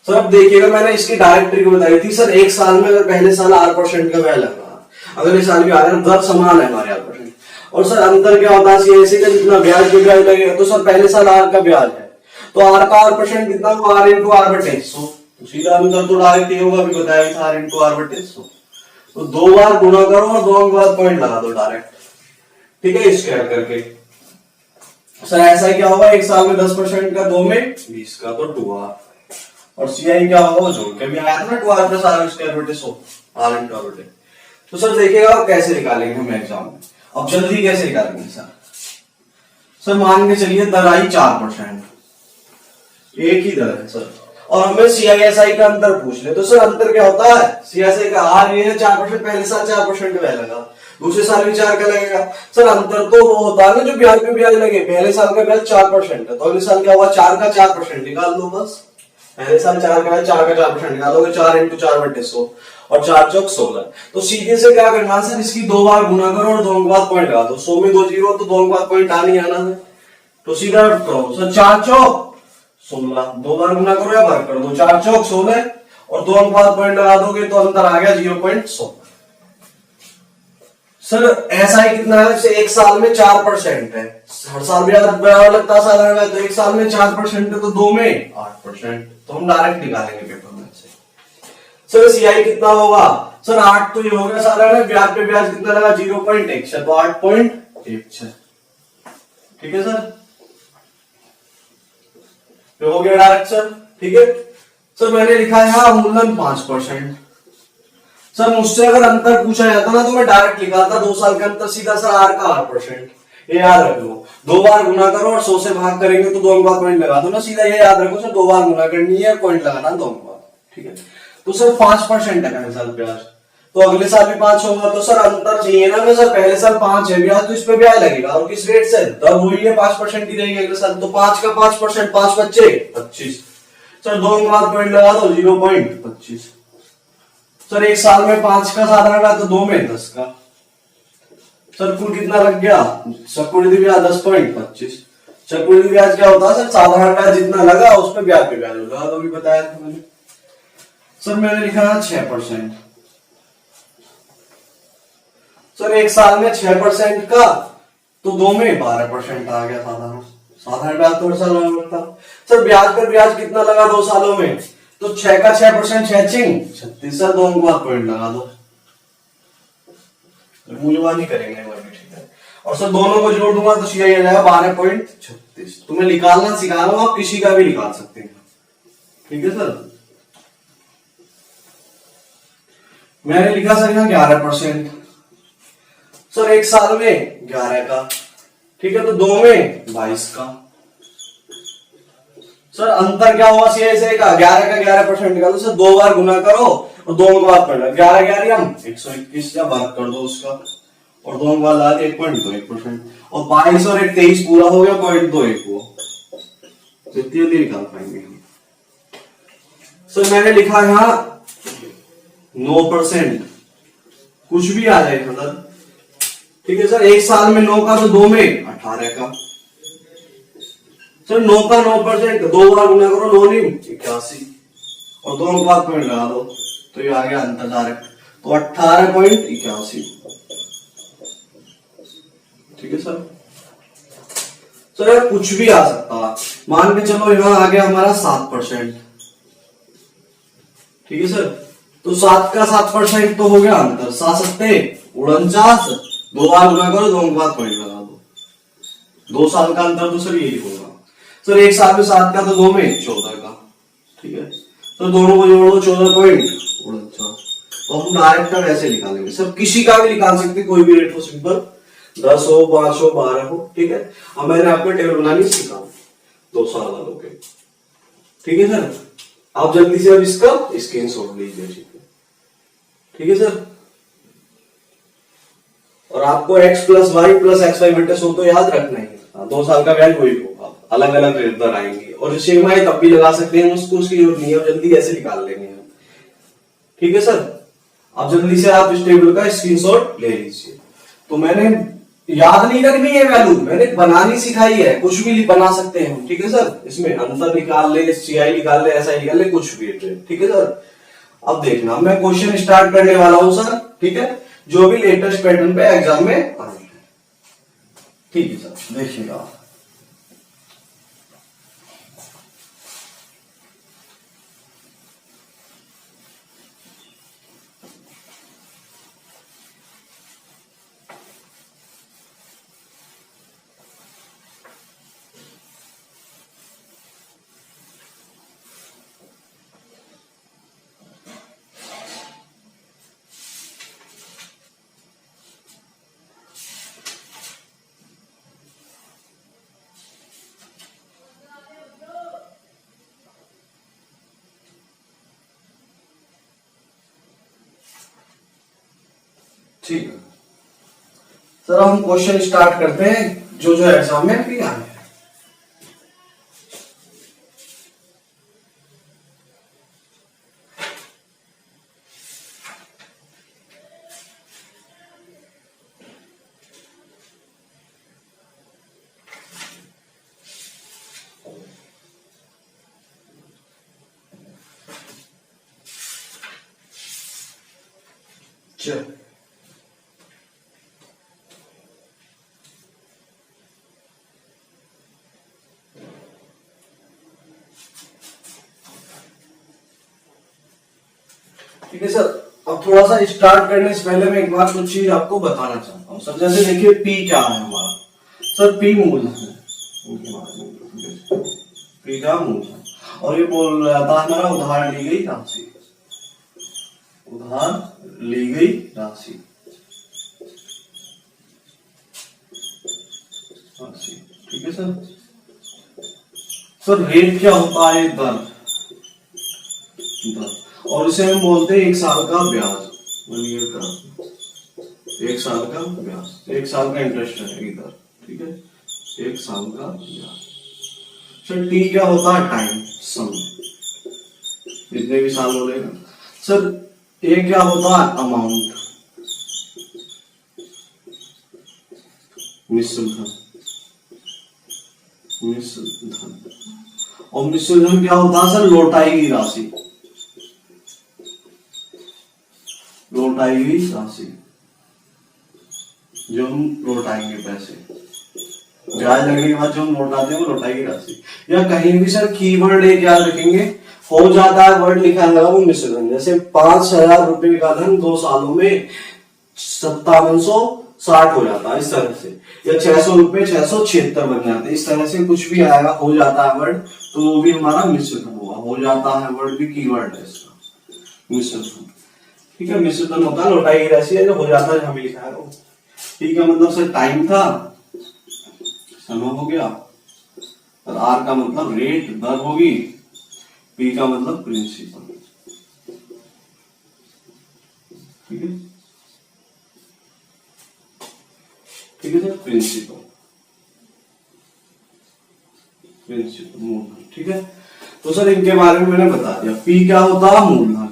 सर अब देखिएगा, मैंने इसकी डायरेक्ट ट्रिक बताई थी सर। 1 साल में अगर पहले साल 8% का ब्याज लग रहा, अगले साल भी आ रहा है, दर समान है हमारे 8%। और सर अंतर क्या होता है CI का, जितना ब्याज पे ब्याज लगेगा। तो सर पहले साल R का ब्याज है, तो R का 8% कितना हुआ, R इंटू R बटे 100। तो सीधा अंतर तो डायरेक्ट ये होगा, अभी बताया था, R इंटू R बटे 100। तो 2 बार गुणा करो और 2 अंक बाद पॉइंट लगा दो डायरेक्ट, ठीक है, स्क्वायर करके। सर ऐसा क्या होगा, 1 साल में 10% का, 2 में 20 का, तो 2R। और CI क्या होगा, जोड़ के भी आया था ना, 2R प्लस R स्क्वायर बटे 100, R इंटू R बटे। तो सर देखिएगा कैसे निकालेंगे हम एग्जाम में। अब जल्दी कैसे निकालेंगे सर। सर मान के चलिए दर आई 4%, एक ही दर है सर, और हमें CI/SI का अंतर पूछ ले। तो सर अंतर क्या होता है, CI/SI का R ये है 4%, पहले साल 4% का लगा, दूसरे साल भी 4 का लगेगा। सर अंतर तो वो होता है ना जो ब्याज पे ब्याज लगे। पहले साल का ब्याज 4% है, तो अगले साल क्या हुआ, 4 का 4% निकाल दो बस। पहले साल 4 का है, 4 का 4% निकालोगे, 4 इंटू 4 बटे 100, और 4 चौक 16। तो सीधे से क्या करना सर, इसकी 2 बार गुना करो और 2 अंक बाद पॉइंट लगा दो। 100 में 2 जीरो, तो 2 अंक बाद पॉइंट आनी आना है। तो सीधा करो सर, 4 चौक 16, 2 बार गुना करो या भाग कर दो, 4 चौक 16, और 2 अंक बाद पॉइंट लगा दोगे तो अंतर आ गया 0.16। सर SI कितना है, 1 साल में 4% है, हर साल ब्याज बराबर लगता साधारण है, तो 1 साल में 4% है, तो 2 में 8%। तो हम डायरेक्ट निकालेंगे पेपर में से। सर CI कितना होगा, सर 8 तो ये हो गया साधारण है, ब्याज पे ब्याज कितना लगा, 0.1, तो 8.1, ठीक है सर, तो हो गया डायरेक्ट सर, ठीक है। सर मैंने लिखा है यहाँ मूलधन 5%। सर मुझसे अगर अंतर पूछा जाता ना तो मैं डायरेक्ट लिखाता 2 साल का अंतर, सीधा सर R का 8%, ये याद रख लो। 2 बार गुना करो और 100 से भाग करेंगे तो 2 अंक बाद पॉइंट लगा दो ना, सीधा ये याद रखो सर, 2 बार गुना करनी है, पॉइंट लगाना 2 अंक बाद, ठीक है। तो सर 5% है पहले साल ब्याज, तो अगले साल भी 5 होगा। तो सर अंतर चाहिए ना, सर पहले साल 5 है ब्याज, तो इस पे ब्याज लगेगा, और किस रेट से, तब वही है 5% की रहेगी अगले साल। तो 5 का 5%, 5 बच्चे 25, सर 2 अंक बाद पॉइंट लगा दो, 0.25। सर 1 साल में 5 का साधारण है, तो 2 में 10 का, सर कुल कितना लग गया, चक्रवृद्धि ब्याज 10.25। चक्रवृद्धि ब्याज क्या होता है सर, साधारण ब्याज जितना लगा उस पर ब्याज पे ब्याज लगा, तो भी बताया था मैंने। सर मैंने लिखा है 6%। सर 1 साल में 6% का, तो 2 में 12% आ गया साधारण, साधारण ब्याज तो साल में लगता। सर ब्याज पर ब्याज कितना लगा 2 सालों में, तो 6 का 6%, 6 चिंग 36, सर 2 अंक बाद पॉइंट लगा दो, मूल्यवान करेंगे, ठीक है। और सर दोनों को जोड़ दूंगा तो सीधा आ जाएगा 12.36। तुम्हें निकालना सिखा रहा हूं, आप किसी का भी निकाल सकते हैं, ठीक है सर। मैंने लिखा सर यहाँ 11%। सर 1 साल में 11 का, ठीक है, तो 2 में 22 का। सर अंतर क्या हुआ CI/SI का, 11 का 11% निकालो सर, 2 बार गुना करो और 2 अंक बाद पड़, 11 11 हम 121 या भाग कर दो उसका, और 2 अंक बाद ला 1.21%, और 22 और 1 23 पूरा हो गया, 0.21 हुआ, तो इतनी निकाल पाएंगे हम। सर मैंने लिखा यहाँ 9%, कुछ भी आ जाए मतलब, ठीक है सर। 1 साल में 9 का, तो 2 में 18 का, सर 9 का 9%, 2 बार गुना करो, 9 नहीं 81, और 2 अंक बाद पॉइंट लगा दो, तो ये आ गया अंतर डायरेक्ट, तो 18.81, ठीक है सर। सर यार कुछ भी आ सकता है, मान के चलो यहाँ आ गया हमारा 7%, ठीक है सर। तो 7 का 7% तो हो गया अंतर, 7×7 = 49, 2 बार गुना करो, 2 के बाद पॉइंट लगा दो, 2 साल का अंतर तो सर यही होगा। सर 1 साल में 7 का तो 2 में 14 का, ठीक है। तो दोनों को जोड़ो 14.49, तो हम डायरेक्ट का वैसे निकालेंगे सर, किसी का भी निकाल सकते, कोई भी रेट हो, सिंपल 10 हो, 5 हो, 12 हो, ठीक है। अब मैंने आपको टेबल बनानी सिखा 2 साल वालों के, ठीक है सर। आप जल्दी से अब इसका स्क्रीनशॉट लीजिए, ठीक है सर। और आपको x + y + xy - 100 तो याद रखना ही है, 2 साल का ब्याज वही होगा, अलग अलग रेट दर आएंगे, और सिग्मा तब भी लगा सकते हैं, उसको उसकी जरूरत नहीं है, जल्दी ऐसे निकाल लेंगे हम, ठीक है सर। अब जल्दी से आप इस टेबल का स्क्रीनशॉट ले लीजिए। तो मैंने याद नहीं रखनी है वैल्यू, मैंने बनानी सिखाई है, कुछ भी बना सकते हैं हम, ठीक है सर। इसमें अंतर निकाल ले, CI निकाल ले, SI निकाल ले, कुछ भी, ठीक है सर। अब देखना, मैं क्वेश्चन स्टार्ट करने वाला हूं सर, ठीक है, जो भी लेटेस्ट पैटर्न पे एग्जाम में आए हैं, ठीक है सर, देखिएगा। ठीक है सर, हम क्वेश्चन स्टार्ट करते हैं जो जो एग्जाम में भी आए हैं। चल ठीक है सर। अब थोड़ा सा स्टार्ट करने से पहले मैं एक बार कुछ चीज आपको बताना चाहता हूँ सर। जैसे देखिए P क्या है हमारा सर, P मूल है, P का मूल है, और ये बोल रहा था हमारा उधार ली गई राशि, उधार ली गई राशि, ठीक है सर। सर रेट क्या होता है, दर, दर, और इसे हम बोलते हैं 1 साल का ब्याज, 1 ईयर का, 1 साल का ब्याज, 1 साल का इंटरेस्ट है इधर, ठीक है, 1 साल का ब्याज। सर टी क्या होता है, टाइम, समय, जितने भी साल हो लेगा। सर ए क्या होता है, अमाउंट, मिश्र धन, मिश्र धन, और मिश्र धन क्या होता है सर, लौटाई गई राशि, लौटाई गई राशि, जो हम लौटाएंगे पैसे, ब्याज लगने के बाद जो हम लौटाते हैं वो लौटाई गई राशि। या कहीं भी सर कीवर्ड एक याद रखेंगे, हो जाता है वर्ड लिखा है वो मिश्र धन, जैसे 5,000 रुपए का धन 2 सालों में 5760 हो जाता है, इस तरह से, या 600 रुपए 676 बन जाते हैं, इस तरह से कुछ भी आएगा, हो जाता है वर्ड, तो वो भी हमारा मिश्र धन होगा। हो जाता है वर्ड भी कीवर्ड है इसका, मिश्र धन, ठीक है। मिश्र धन होता है लौटाई गई राशि है, जो हो जाता है हमें लिखा है वो, ठीक है। मतलब सर टाइम था, समय हो गया, और आर का मतलब रेट, दर होगी, पी का मतलब प्रिंसिपल, ठीक है, ठीक है सर, प्रिंसिपल, प्रिंसिपल मूलधन, ठीक है। तो सर इनके बारे में मैंने बता दिया। पी क्या होता है, मूलधन,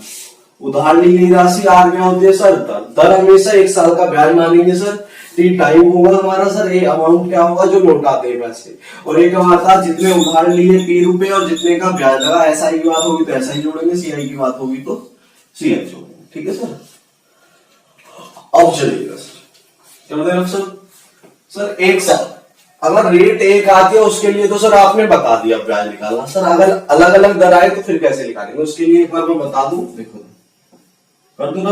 उधार ली गई राशि, आर क्या होती है सर, दर, दर हमेशा 1 साल का ब्याज मानेंगे सर, टी टाइम होगा हमारा सर, ए अमाउंट क्या होगा जो लौटाते हैं पैसे, और एक हमारा जितने उधार लिए P रुपए और जितने का ब्याज लगा, SI की बात होगी तो SI जोड़ेंगे, CI की बात होगी तो CI जोड़ेंगे, ठीक है सर। अब चलिएगा सर, कर देना सर। सर 1 साल, अगर रेट एक आती है उसके लिए तो सर आपने बता दिया ब्याज निकालना। सर अगर अलग अलग दर आए तो फिर कैसे निकालेंगे, उसके लिए एक बार मैं बता दूं, देखो कर दूं ना।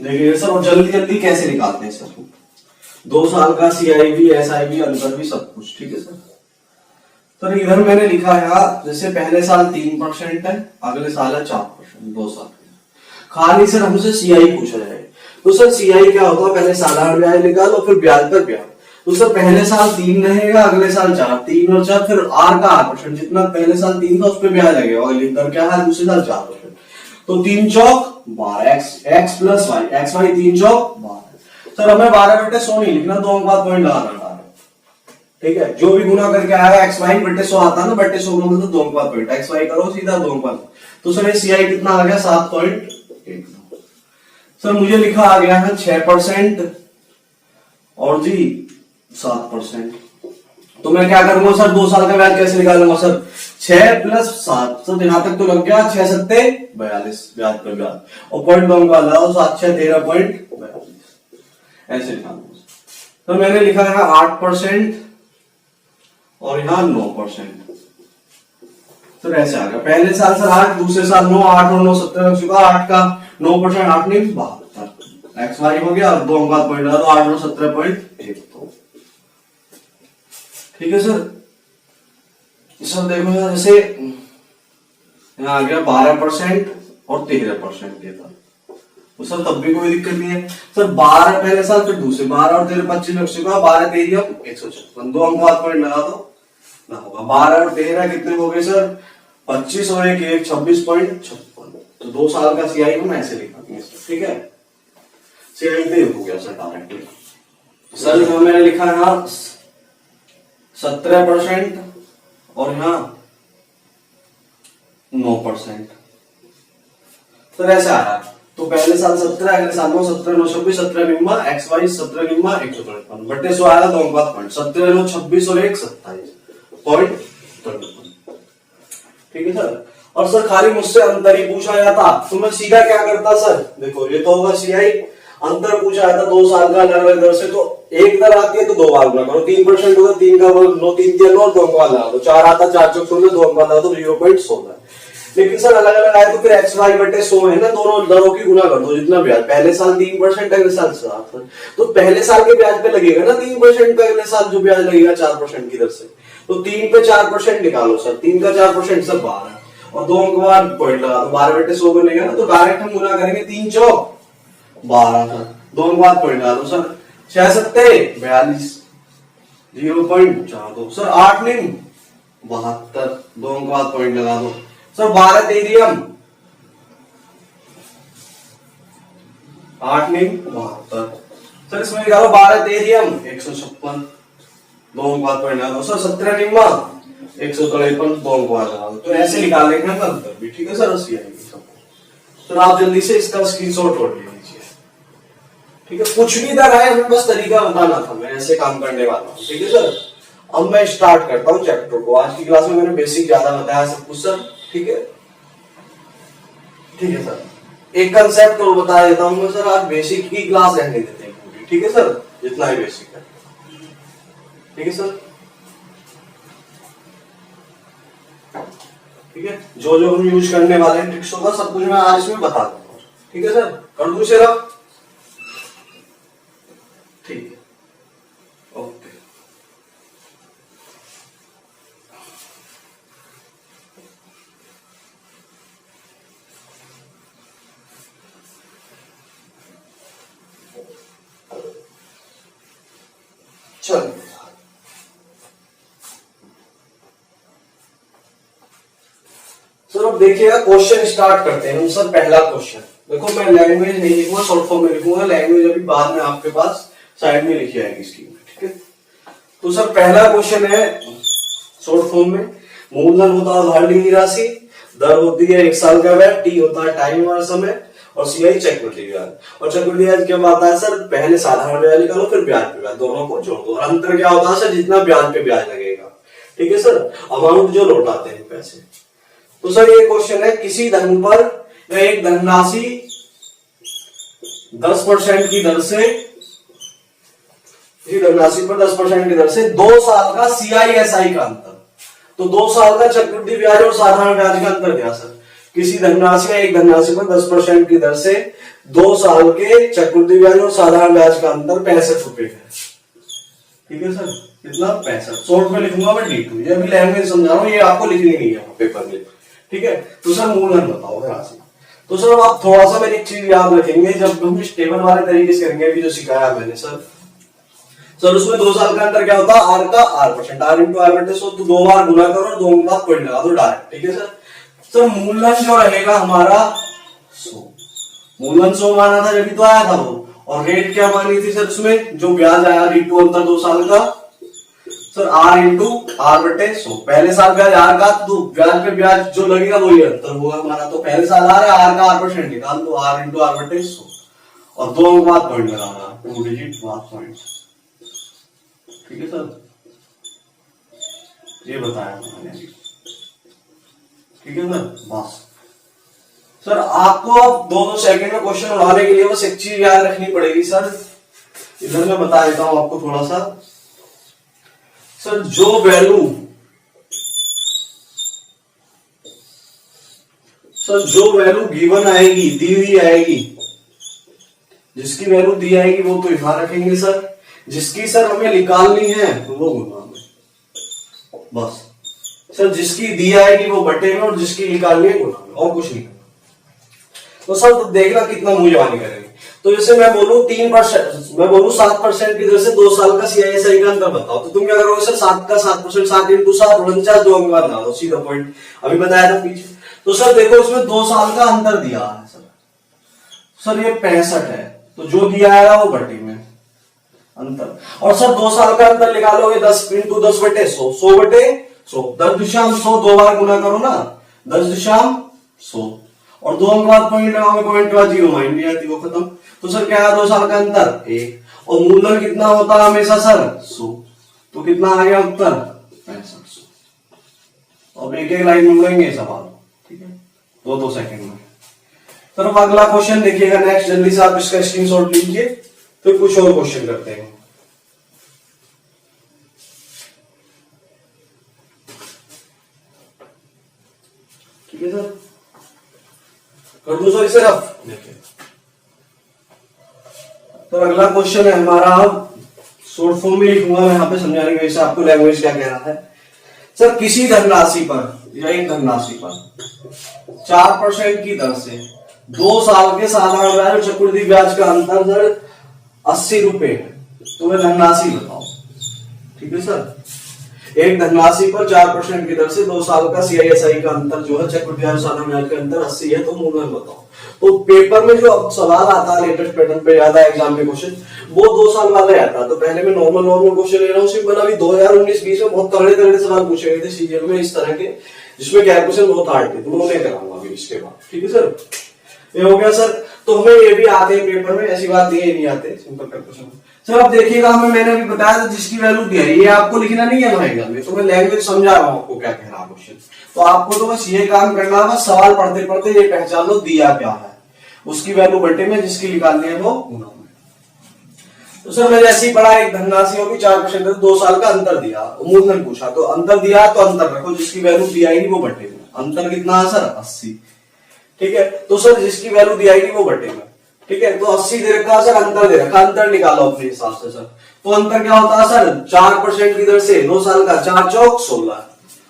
देखिए सर, और जल्दी जल्दी कैसे निकालते हैं सर, 2 साल का CIB SIB अंतर भी सब कुछ, ठीक है सर। सर इधर मैंने लिखा है जैसे पहले साल 3% है, अगले साल है 4%, 2 साल खाली सर हमसे CI पूछा जाए तो सर CI क्या होता है, पहले सालाना ब्याज निकालो फिर ब्याज पर ब्याज। तो सर पहले साल 3 रहेगा, अगले साल 4, 3 और 4 फिर R का 8%, जितना पहले साल 3 था उस पर ब्याज लगेगा, अगली दर क्या है दूसरे साल 4%। तो 3 चौक 12, x plus y, x y 3 चौक 12। सर हमें 12/100 नहीं लिखना, 2 अंक बाद पॉइंट लगाना, ठीक है। जो भी गुना करके आएगा एक्स वाई बटे 100 आता है ना, बटे 100 मतलब 2 अंक बाद पॉइंट, एक्स वाई करो सीधा 2 अंक बाद। तो सर ये CI कितना आ गया 7.1। सर मुझे लिखा आ गया है 6% और जी 7%। तो मैं क्या करूंगा सर, 2 साल का ब्याज कैसे निकालूंगा सर, 6 प्लस 7। सर यहां तक तो लग गया 6 सत्ते 42 ब्याज पर ब्याज, और पॉइंट 2 अंक बाद लगाओ, 7 6 13.42 ऐसे निकालूंगा। तो मैंने लिखा है 8% और यहाँ 9%। सर ऐसे आ गया, पहले साल सर 8, दूसरे साल 9, 8 और 9 17 लग चुका, 8 का 9% 8 नहीं 72, एक्स वाई हो गया और 2 अंक बाद पॉइंट लगा तो 8 और 17.1। ठीक है सर। सर देखो जैसे यहाँ आ गया 12% और 13% के था, तो सर तब भी कोई दिक्कत नहीं है। सर 12 पहले साल फिर दूसरे 12 और 13 25 लग चुका, 12 13 156, 2 अंक बाद पॉइंट लगा दो ना होगा। 12 और 13 कितने हो गए सर, 25 और 1 26.56। तो 2 साल का CI हम ऐसे लिखा, ठीक है। CI पे हो गया सर डायरेक्टली। सर जो मैंने लिखा है यहाँ 17% और यहाँ 9%। सर ऐसे आ रहा है, तो पहले साल 17, अगले साल 9, 17 9 26, 17 निम्मा एक्स वाई 17 निम्मा 153 बटे 100 आया 2 अंक बाद पॉइंट, 17 9 26 और 1 27.53। ठीक है सर। और सर खाली मुझसे अंतर ही पूछा जाता तो मैं सीधा क्या करता सर, देखो ये तो होगा CI, अंतर पूछा जाता 2 साल का अलग अलग दर से, तो एक दर आती है तो 2 बार गुना करो, 3% होगा 3 का 9 3 3 और 2 अंक बाद लगा दो, 4 आता 4 चौक 16, 2 अंक बाद लगा दो 0.16। लेकिन सर अलग अलग आए तो फिर एक्स वाई बटे 100 है ना, दोनों दरों की गुना कर दो, जितना ब्याज पहले साल 3%, अगले साल 7%, तो पहले साल के ब्याज पे लगेगा ना 3% पे, अगले साल जो ब्याज लगेगा 4% की दर से, तो 3 पे 4% निकालो सर, 3 का 4% सर 12 और 2 अंक बाद पॉइंट लगा दो, 12/100 बनेगा ना, तो डायरेक्ट हम गुना करेंगे 3 चौक 12 सर, 2 अंक बाद पॉइंट लगा दो सर, 6 सत्ते 42 0.42 सर, 8 नहीं 72, 2 अंक बाद पॉइंट लगा दो सर, 12 13 8 नहीं 72 सर, इसमें निकालो 12 13 156, 2 अंक बाद पॉइंट लगा दो सर, 17 निम्मा 153, 2 अंक बाद लगा दो। तो ऐसे निकाल लेंगे हम अंतर भी, ठीक है सर। सर आप जल्दी से इसका स्क्रीनशॉट ले लीजिए, ठीक है। कुछ भी दर आए, हमें बस तरीका बताना था, मैं ऐसे काम करने वाला हूँ, ठीक है सर। अब मैं स्टार्ट करता हूँ चैप्टर को। आज की क्लास में मैंने बेसिक ज्यादा बताया सब कुछ सर, ठीक है। ठीक है सर, एक कंसेप्ट और बता देता हूँ मैं सर, आज बेसिक की क्लास रहने देते हैं पूरी, ठीक है सर, जितना ही बेसिक है, ठीक है सर। ठीक है, जो जो हम यूज करने वाले हैं ट्रिक्स होगा सब कुछ मैं आज इसमें बता दूंगा, ठीक है सर। कर दूं शेरा, ठीक है, ओके। चलो सर, अब देखिएगा क्वेश्चन स्टार्ट करते हैं हम सर। पहला क्वेश्चन देखो, मैं लैंग्वेज नहीं लिखूंगा, शॉर्ट फॉर्म में लिखूंगा, लैंग्वेज अभी बाद में आपके पास साइड में लिखी आएगी इसकी, ठीक है। तो सर पहला क्वेश्चन है शॉर्ट फॉर्म में, मूलधन होता है उधार ली राशि, दर होती है 1 साल का ब्याज, टी होता है टाइम और समय, और CI चक्रवृद्धि ब्याज। और चक्रवृद्धि ब्याज क्या आता है सर, पहले साधारण ब्याज निकालो फिर ब्याज पे ब्याज, दोनों को जोड़ दो, और अंतर क्या होता है सर, जितना ब्याज पे ब्याज लगेगा, ठीक है सर। अमाउंट जो लौटाते हैं पैसे, तो सर ये क्वेश्चन है, किसी धन पर या एक धनराशि 10% की दर से, किसी धनराशि पर 10% की दर से 2 साल का CISI का अंतर। तो 2 साल का चक्रवृद्धि ब्याज और साधारण ब्याज का अंतर क्या सर? किसी धनराशि या एक धनराशि पर 10% की दर से 2 साल के चक्रवृद्धि ब्याज और साधारण ब्याज का अंतर 65 रुपए है। ठीक है सर, कितना? 65। शॉर्ट में लिखूंगा मैं D2, ये अभी लैंग्वेज समझा रहा हूँ, ये आपको लिखनी नहीं है पेपर में। ठीक है, तो सर मूलधन बताओ राशि। तो सर आप थोड़ा सा मेरी एक चीज याद रखेंगे, जब हम इस टेबल वाले तरीके से करेंगे अभी जो सिखाया मैंने सर उसमें 2 साल का अंतर क्या होता है? R का R%, R इंटू R बटे 100, तो 2 बार गुना करो और 2 के बाद पॉइंट लगा दो डायरेक्ट। ठीक है सर। सर मूलधन जो रहेगा हमारा 100, मूलधन 100 माना था जब तो आया था वो, और रेट क्या मानी थी सर उसमें? जो ब्याज आया D2 अंतर 2 साल का सर R इंटू R बटे 100। पहले साल ब्याज R का, तो ब्याज पे ब्याज जो लगेगा वही अंतर होगा हमारा। तो पहले साल R है, R का R% निकाल दो, R इंटू R बटे 100, और 2 के बाद पॉइंट लगाना, 2 डिजिट बाद पॉइंट। ठीक है सर, ये बताया मैंने। ठीक है सर, बस सर आपको अब 2-2 सेकंड में क्वेश्चन उड़ाने के लिए बस एक चीज याद रखनी पड़ेगी सर, इधर मैं बता देता हूं आपको थोड़ा सा। सर जो वैल्यू गिवन आएगी, दी हुई आएगी, जिसकी वैल्यू दी आएगी वो तो यहां रखेंगे सर, जिसकी सर हमें निकालनी है तो वो गुना में। बस सर जिसकी दी आएगी वो बटे में, और जिसकी निकालनी है गुना में, और कुछ नहीं करना। तो सर तो देखना कितना मूल्यवान करेंगे। तो जैसे मैं बोलूं 3%, मैं बोलूं 7% की दर से 2 साल का CISI का अंतर बताओ, तो तुम क्या करोगे सर? 7 का 7%, 7 इंटू 7 49, 2 के बाद ना दो, सीधा पॉइंट। अभी बताया था पीछे। तो सर देखो उसमें 2 साल का अंतर दिया है सर ये 65 है, तो जो दिया है वो बटे में अंतर। और सर 2 साल का अंतर निकालोगे 10 इंटू 10 बटे 100, 100 बटे 100, 10.100, 2 बार गुना करो ना, 10.100, और 2 के बाद पॉइंट लगाओगे, पॉइंट के बाद 0 माइंड नहीं आती, वो खत्म। तो सर क्या है? 2 साल का अंतर 1, और मूलधन कितना होता है हमेशा सर? 100, तो कितना आ गया उत्तर? 6500। अब एक एक लाइन मिलेंगे सवाल। ठीक है, 2-2 सेकंड में। सर अब अगला क्वेश्चन देखिएगा नेक्स्ट, जल्दी से आप इसका स्क्रीनशॉट लीजिए, फिर कुछ और क्वेश्चन करते हैं। ठीक है सर, कर दो सर इसे रफ। देखिए तो अगला क्वेश्चन है हमारा, शॉर्ट फॉर्म में लिखूंगा मैं यहाँ पे समझाने की वजह से, आपको लैंग्वेज क्या कह रहा है। सर किसी धनराशि पर या एक धनराशि पर 4% की दर से 2 साल के साधारण ब्याज और चक्रवृद्धि ब्याज का अंतर सर 80 रुपए है, तो वह धनराशि बताओ। ठीक है सर, एक धनराशि पर 4% की दर से 2 साल का CISI का अंतर जो है, चक्रवृद्धि ब्याज और साधारण ब्याज का अंतर 80 है, तो मूलधन बताओ। तो पेपर में जो अब सवाल आता है लेटेस्ट पैटर्न पे ज्यादा एग्जाम में क्वेश्चन, वो 2 साल वाला आता है। तो पहले मैं नॉर्मल क्वेश्चन ले रहा हूँ, सिर्फ अभी 2019-20 में बहुत तगड़े सवाल पूछे गए थे सीजीएल में इस तरह के, जिसमें कैलकुलेशन बहुत हार्ड थे, तो मैं उन्हें कराऊंगा अभी इसके बाद। ठीक है सर, ये हो गया सर। तो हमें ये भी आते हैं पेपर में, ऐसी बात नहीं है नहीं आते सिंपल कैलकुलेशन। सर अब देखिएगा, हमें मैंने अभी बताया था जिसकी वैल्यू दी है, ये आपको लिखना नहीं है हमारे एग्जाम में, तो मैं लैंग्वेज समझा रहा हूँ आपको क्या कह रहा है क्वेश्चन। तो आपको तो बस ये काम करना है, बस सवाल पढ़ते पढ़ते ये पहचान लो दिया क्या है, उसकी वैल्यू बटे में, जिसकी निकालनी है वो गुना में। तो सर मैंने ऐसे ही पढ़ा, एक धनराशि होगी 4% 2 साल का अंतर दिया, मूलधन पूछा, तो अंतर दिया तो अंतर रखो, जिसकी वैल्यू दी आएगी वो बटे में। अंतर कितना है सर? 80। ठीक है, तो सर जिसकी वैल्यू दी आएगी वो बटे में। ठीक है, तो 80 दे रखा सर, अंतर दे रखा, अंतर निकालो अपने हिसाब से सर। तो अंतर क्या होता है सर? 4% की दर से 2 साल का, 4 चौक 16,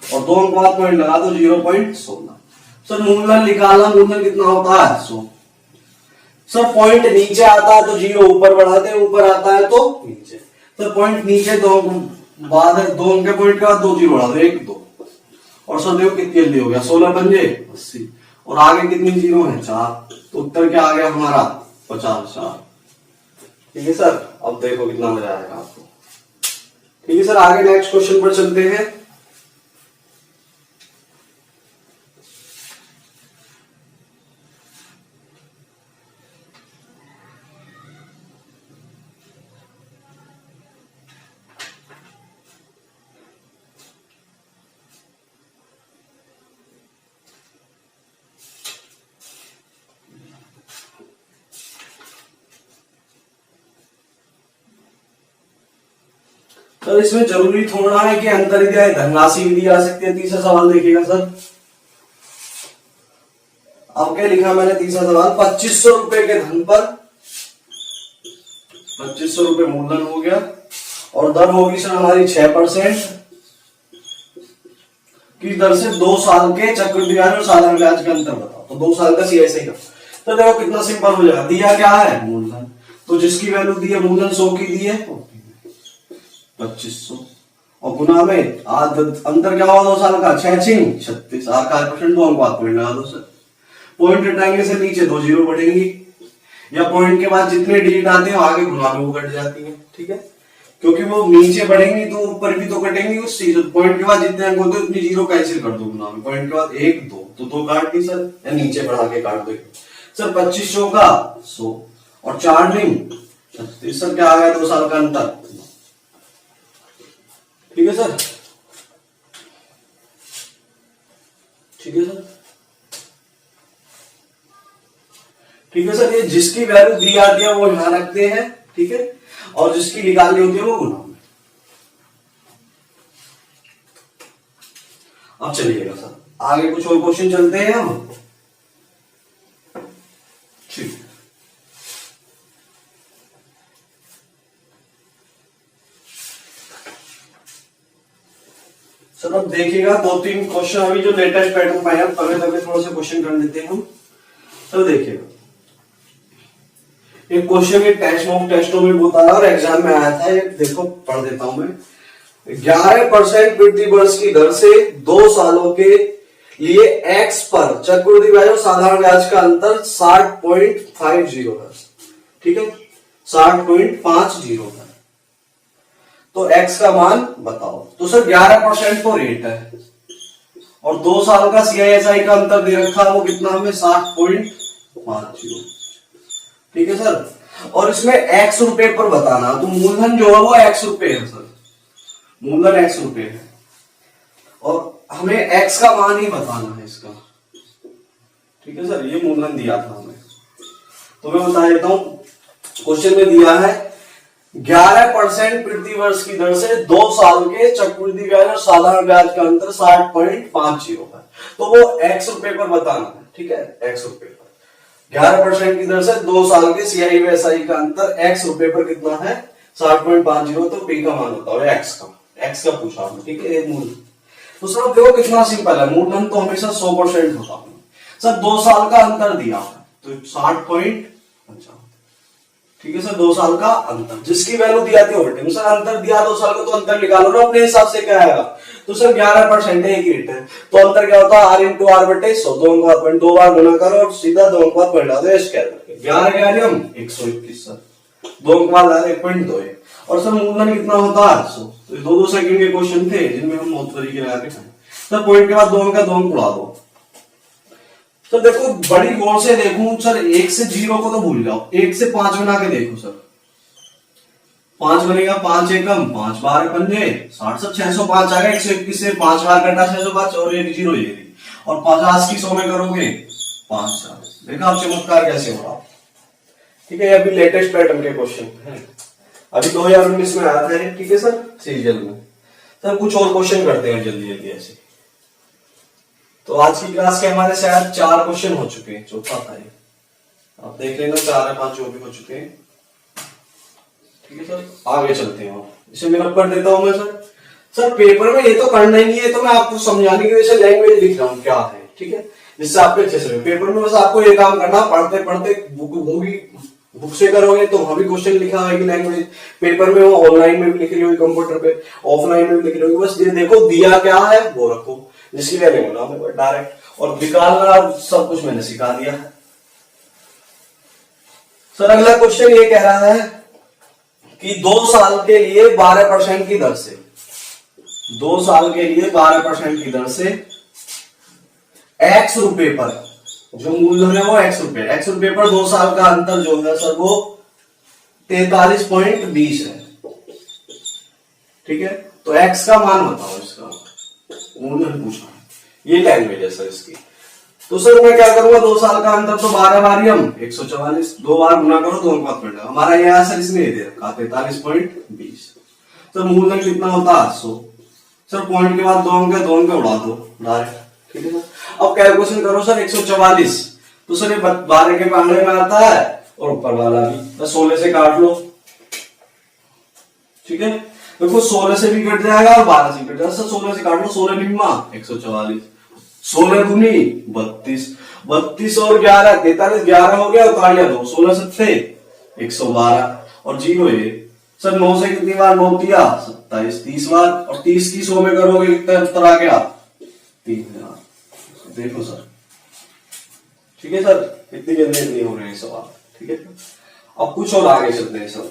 और 2 के बाद पॉइंट लगा दो, 0.16। सर मूलधन निकालना, मूलधन कितना होता है? 100। सर पॉइंट नीचे आता है तो 0 ऊपर बढ़ाते हैं, ऊपर आता है तो नीचे। सर पॉइंट नीचे 2 बाद 2 के पॉइंट के बाद 2 0 बढ़ा दो, 1 2, और सर देखो कितनी जल्दी हो गया, 16 पंजे 80, और आगे कितनी 0 है? 4, तो उत्तर क्या आ गया हमारा? 50। ठीक है सर, अब देखो कितना मजा आएगा आपको। ठीक है सर, आगे नेक्स्ट क्वेश्चन पर चलते हैं। सर इसमें जरूरी थोड़ा है कि अंतर ही दिया है, धनराशि भी दी जा सकती है। तीसरा सवाल देखिएगा सर, अब क्या लिखा मैंने तीसरा सवाल, 2500 रुपए के धन पर 2500 रुपए मूलधन हो गया और दर होगी सर हमारी 6% की दर से 2 साल के चक्रवृद्धि ब्याज और साधारण ब्याज का अंतर बताओ। तो 2 साल का CSI का, तो देखो कितना सिंपल हो जाएगा। दिया क्या है, मूलधन, तो जिसकी वैल्यू दी है मूलधन 100 की दी है 2500 और गुना में अंतर क्या हुआ 2 साल का, 6 6 36 8% 2 अंक पॉइंट लगा दो सर। पॉइंट हटाएंगे से नीचे 2 जीरो बढ़ेंगी, या पॉइंट के बाद जितने डिजिट आते हैं आगे गुना में वो कट जाती है, ठीक है, क्योंकि वो नीचे बढ़ेंगी तो ऊपर भी तो कटेंगी उस चीज। पॉइंट के बाद जितने अंक होते हैं उतनी जीरो कैंसिल कर दो गुना में, पॉइंट के बाद 1 2 तो 2 काट दी सर, या नीचे बढ़ा के काट दो सर। 2500 का 100 और 4 दिन 36 सर, क्या आ गया 2 साल का अंतर, ठीक है सर, ठीक है सर, ठीक है सर। ये जिसकी वैल्यू दी जाती है वो यहां रखते हैं, ठीक है, और जिसकी निकालनी होती है वो गुना में। अब चलिएगा सर आगे कुछ और क्वेश्चन चलते हैं हम, ठीक है सर। अब देखिएगा 2-3 क्वेश्चन अभी जो लेटेस्ट पैटर्न पाए हम तगड़े तगड़े थोड़े से क्वेश्चन कर लेते हैं हम। तो देखिएगा एक क्वेश्चन एक टेस्टों में होता है और एग्जाम में आया था, एक देखो पढ़ देता हूं मैं। 11% वृद्धि वर्ष की दर से 2 सालों के लिए x पर चक्रवृद्धि ब्याज और साधारण ब्याज का अंतर 60.50 है, ठीक है, 60.50 है। तो x का मान बताओ। तो सर 11% तो रेट है और 2 साल का CISI का अंतर दे रखा है, वो कितना हमें 60.50, ठीक है सर। और इसमें x रुपए पर बताना, तो मूलधन जो है वो x रुपए है सर, मूलधन x रुपए है और हमें x का मान ही बताना है इसका, ठीक है सर। ये मूलधन दिया था हमें, तो मैं बता देता हूं। क्वेश्चन में दिया है 11% प्रति वर्ष की दर से 2 साल के चक्रवृद्धि ब्याज और साधारण ब्याज का अंतर 60.50 है, तो वो x रुपए पर बताना है, ठीक है, x रुपए पर 11% की दर से 2 साल के CISI का अंतर x रुपए पर कितना है 60.50, तो p का मान बताओ x का पूछा हमने, ठीक है। एक मूल तो सर देखो कितना सिंपल है, मूलधन तो हमेशा 100% होता है सर। 2 साल का अंतर दिया है तो 60.50, ठीक है सर। 2 साल का अंतर जिसकी वैल्यू दी जाती है सर, अंतर दिया 2 साल का तो अंतर निकालो ना अपने हिसाब से, क्या आएगा। तो सर 11% है, एक रेट है, तो अंतर क्या होता है r × r बटे 100, 2 बार गुना करो और सीधा 2 पॉइंट डाल दो, स्क्वायर करके 11 के आगे हम 121 सर, 2 1.2 और सर मूलधन कितना होता है 100। तो 2-2 सेकंड के क्वेश्चन थे जिनमें हम बहुत तरीके लगा के सर पॉइंट के बाद 2 का 2 उड़ा दो। तो देखो बड़ी गौर से देखूं सर, 1 से 0 को तो भूल जाओ, 1 से 5 बना के देखो सर, 5 बनेगा, 5 एकम 5 बार पंजे 60 सर, 605 आ गया। 121 से 5 बार कटा 605 और 1 0 ये थी, और 50 की 100 में करोगे 5 4। देखा आप चमत्कार कैसे हो रहा, ठीक है। अभी लेटेस्ट पैटर्न के क्वेश्चन है, अभी 2019 में आया था, ठीक है सर, सीरियल में। सर कुछ और क्वेश्चन करते हैं जल्दी जल्दी ऐसे। तो आज की क्लास के हमारे शायद 4 क्वेश्चन हो चुके हैं, चौथा था ये, आप देख लेना 4 या 5 जो भी हो चुके हैं, ठीक है सर। आगे चलते हैं, इसे मैं कर देता हूं मैं सर पेपर में ये तो करना ही नहीं है, तो मैं आपको समझाने की वजह से लैंग्वेज लिख रहा हूँ क्या है, ठीक है, जिससे आपके अच्छे से पेपर में बस आपको ये काम करना, पढ़ते पढ़ते बुक से करोगे तो वहां भी क्वेश्चन लिखा होगी लैंग्वेज, पेपर में वो ऑनलाइन में भी लिख रही होगी कंप्यूटर पे, ऑफलाइन में भी लिख रही होगी, बस ये देखो दिया क्या है वो रखो, जिसकी वैल्यू होना डायरेक्ट, और निकालना सब कुछ मैंने सिखा दिया है सर। अगला क्वेश्चन ये कह रहा है कि 2 साल के लिए 12% की दर से, 2 साल के लिए 12% की दर से x रुपए पर, जो मूलधन है वो x रुपए पर 2 साल का अंतर जो है सर वो 43.20 है, ठीक है। तो x का मान बताओ, इसका मूलधन पूछा है, ये लैंग्वेज है सर इसकी। तो सर मैं क्या करूंगा, 2 साल का अंतर तो 12 बार हम 144, 2 बार गुना करो 2 का पॉइंट, हमारा यहाँ सर इसने दे रखा 43.20। सर मूलधन कितना होता है 100। सर पॉइंट के बाद 2 अंक है, 2 अंक उड़ा दो डायरेक्ट, ठीक है सर। अब कैलकुलेशन करो सर 144, तो सर ये 12 के पहाड़े में आता है और ऊपर वाला भी, तो 16 से काट लो, ठीक है। देखो 16 से भी कट जाएगा और 12 से कट जाएगा। सर 16 से काट लो, 16 निम्मा 144, 16 दूनी 32, 32 और 11 43, 11 हो गया, उतार लिया 2, 16 सत्ते 112 और 0 ये। सर 9 से कितनी बार 9 दिया 27, 30 बार, और 30 की 100 में करोगे कितना उत्तर आ गया 3000। देखो सर, ठीक है सर, इतनी जल्दी नहीं हो रहे हैं सवाल, ठीक है। अब कुछ और आगे चलते हैं सर।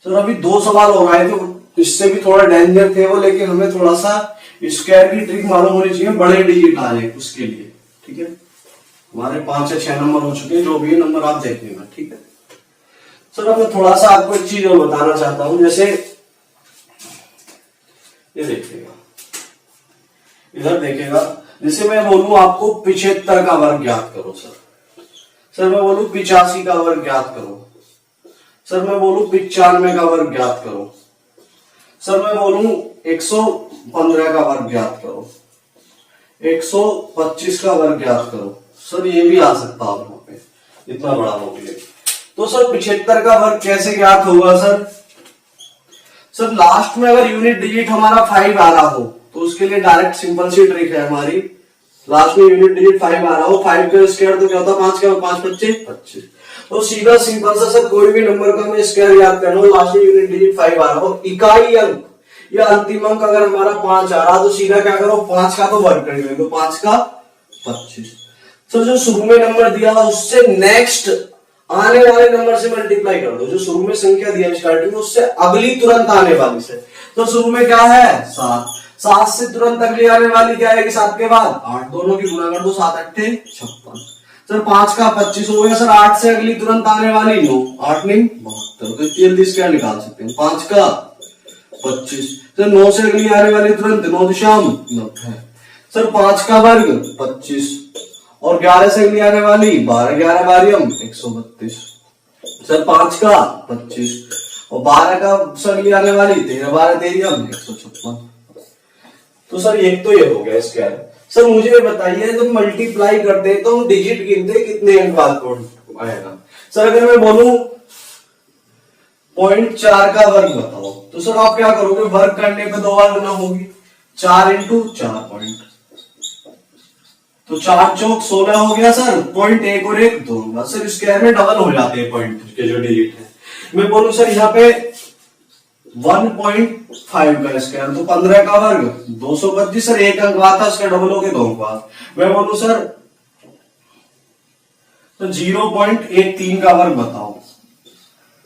सर अभी 2 सवाल हो रहे थे, इससे भी थोड़ा डेंजर थे वो, लेकिन हमें थोड़ा सा स्क्वायर की ट्रिक मालूम होनी चाहिए, बड़े डिजिट आ जाए उसके लिए, ठीक है। हमारे 5 या 6 नंबर हो चुके हैं, जो भी नंबर आप देख लेना, ठीक है। सर अब मैं थोड़ा सा आपको एक चीज और बताना चाहता हूं, जैसे ये देखिएगा, इधर देखिएगा, जैसे मैं बोलूं आपको 75 का वर्ग ज्ञात करो सर मैं बोलूं 85 का वर्ग ज्ञात करो, सर मैं बोलूं 95 का वर्ग ज्ञात करो, सर मैं बोलूं 115 का वर्ग ज्ञात करो, 125 का वर्ग ज्ञात करो। सर ये भी आ सकता है वहां पे, इतना बड़ा हो गया। तो सर 75 का वर्ग कैसे ज्ञात होगा सर लास्ट में अगर यूनिट डिजिट हमारा 5 आ रहा हो तो उसके लिए डायरेक्ट सिंपल सी ट्रिक है हमारी, लास्ट में यूनिट डिजिट 5 आ रहा हो, 5 का स्क्वायर तो क्या होता है 5 का 5 25, तो सीधा सिंपल सा सर कोई भी नंबर का मैं स्क्वायर याद करना हो, लास्ट में यूनिट डिजिट 5 आ रहा हो, इकाई अंक या अंतिम अंक अगर हमारा 5 आ रहा तो सीधा क्या करो 5 का तो वर्ग कर लो, तो 5 का 25। सर जो शुरू में नंबर दिया उससे नेक्स्ट आने वाले नंबर से मल्टीप्लाई कर दो, जो शुरू में संख्या दिया स्टार्टिंग में उससे अगली तुरंत आने वाली से। तो शुरू में क्या है 7, 7 से तुरंत अगली आने वाली क्या आएगी 7 के बाद 8, दोनों की गुणा कर दो, 7 8 56। सर 5 का 25 हो गया। सर 8 से अगली तुरंत आने वाली 9, 8 9 72, तो 33 क्या निकाल सकते हैं 5 का 25। सर 9 से अगली आने वाली तुरंत 9 दशम 90। सर 5 का वर्ग 25 और 11 से अगली आने वाली 12, 11 बारियम 132। सर 5 का 25 और 12 का से अगली आने वाली 13, 12 13 156। तो सर एक तो ये हो गया स्क्वायर। सर मुझे ये बताइए जब मल्टीप्लाई करते हैं तो डिजिट गिनते कितने अंक बाद आएगा। सर अगर मैं बोलूं 0.4 का वर्ग बताओ तो सर आप क्या करोगे, वर्ग करने पे 2 बार गुना होगी, 4 इंटू 4 पॉइंट, तो 4 चौक 16 हो गया सर, 0.1 और 1 2। सर स्क्वायर में डबल हो जाते हैं पॉइंट के जो डिजिट है। मैं बोलूं सर यहाँ पे 1.5 का स्क्वायर तो 15 का वर्ग 225। सर 1 अंक बाद था उसका डबल हो गया 2 अंक बाद। मैं बोलूं सर तो 0.13 का वर्ग बताओ,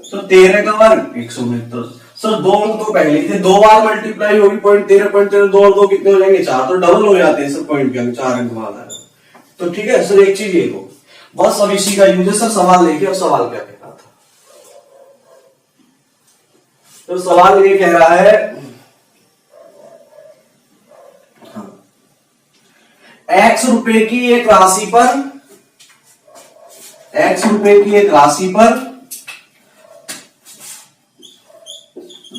तो 13 का वर्ग 169। सर 2 अंक तो पहले थे, 2 बार मल्टीप्लाई होगी 0.13 2 और 2 कितने हो जाएंगे 4, तो डबल हो जाते हैं सर पॉइंट के अंक, 4 अंक बाद आएगा। तो ठीक है सर एक चीज ये हो, बस अब इसी का यूज है। सर सवाल देखिए, अब सवाल क्या कह रहा था। तो सवाल ये कह रहा है x रुपए की एक राशि पर, x रुपए की एक राशि पर,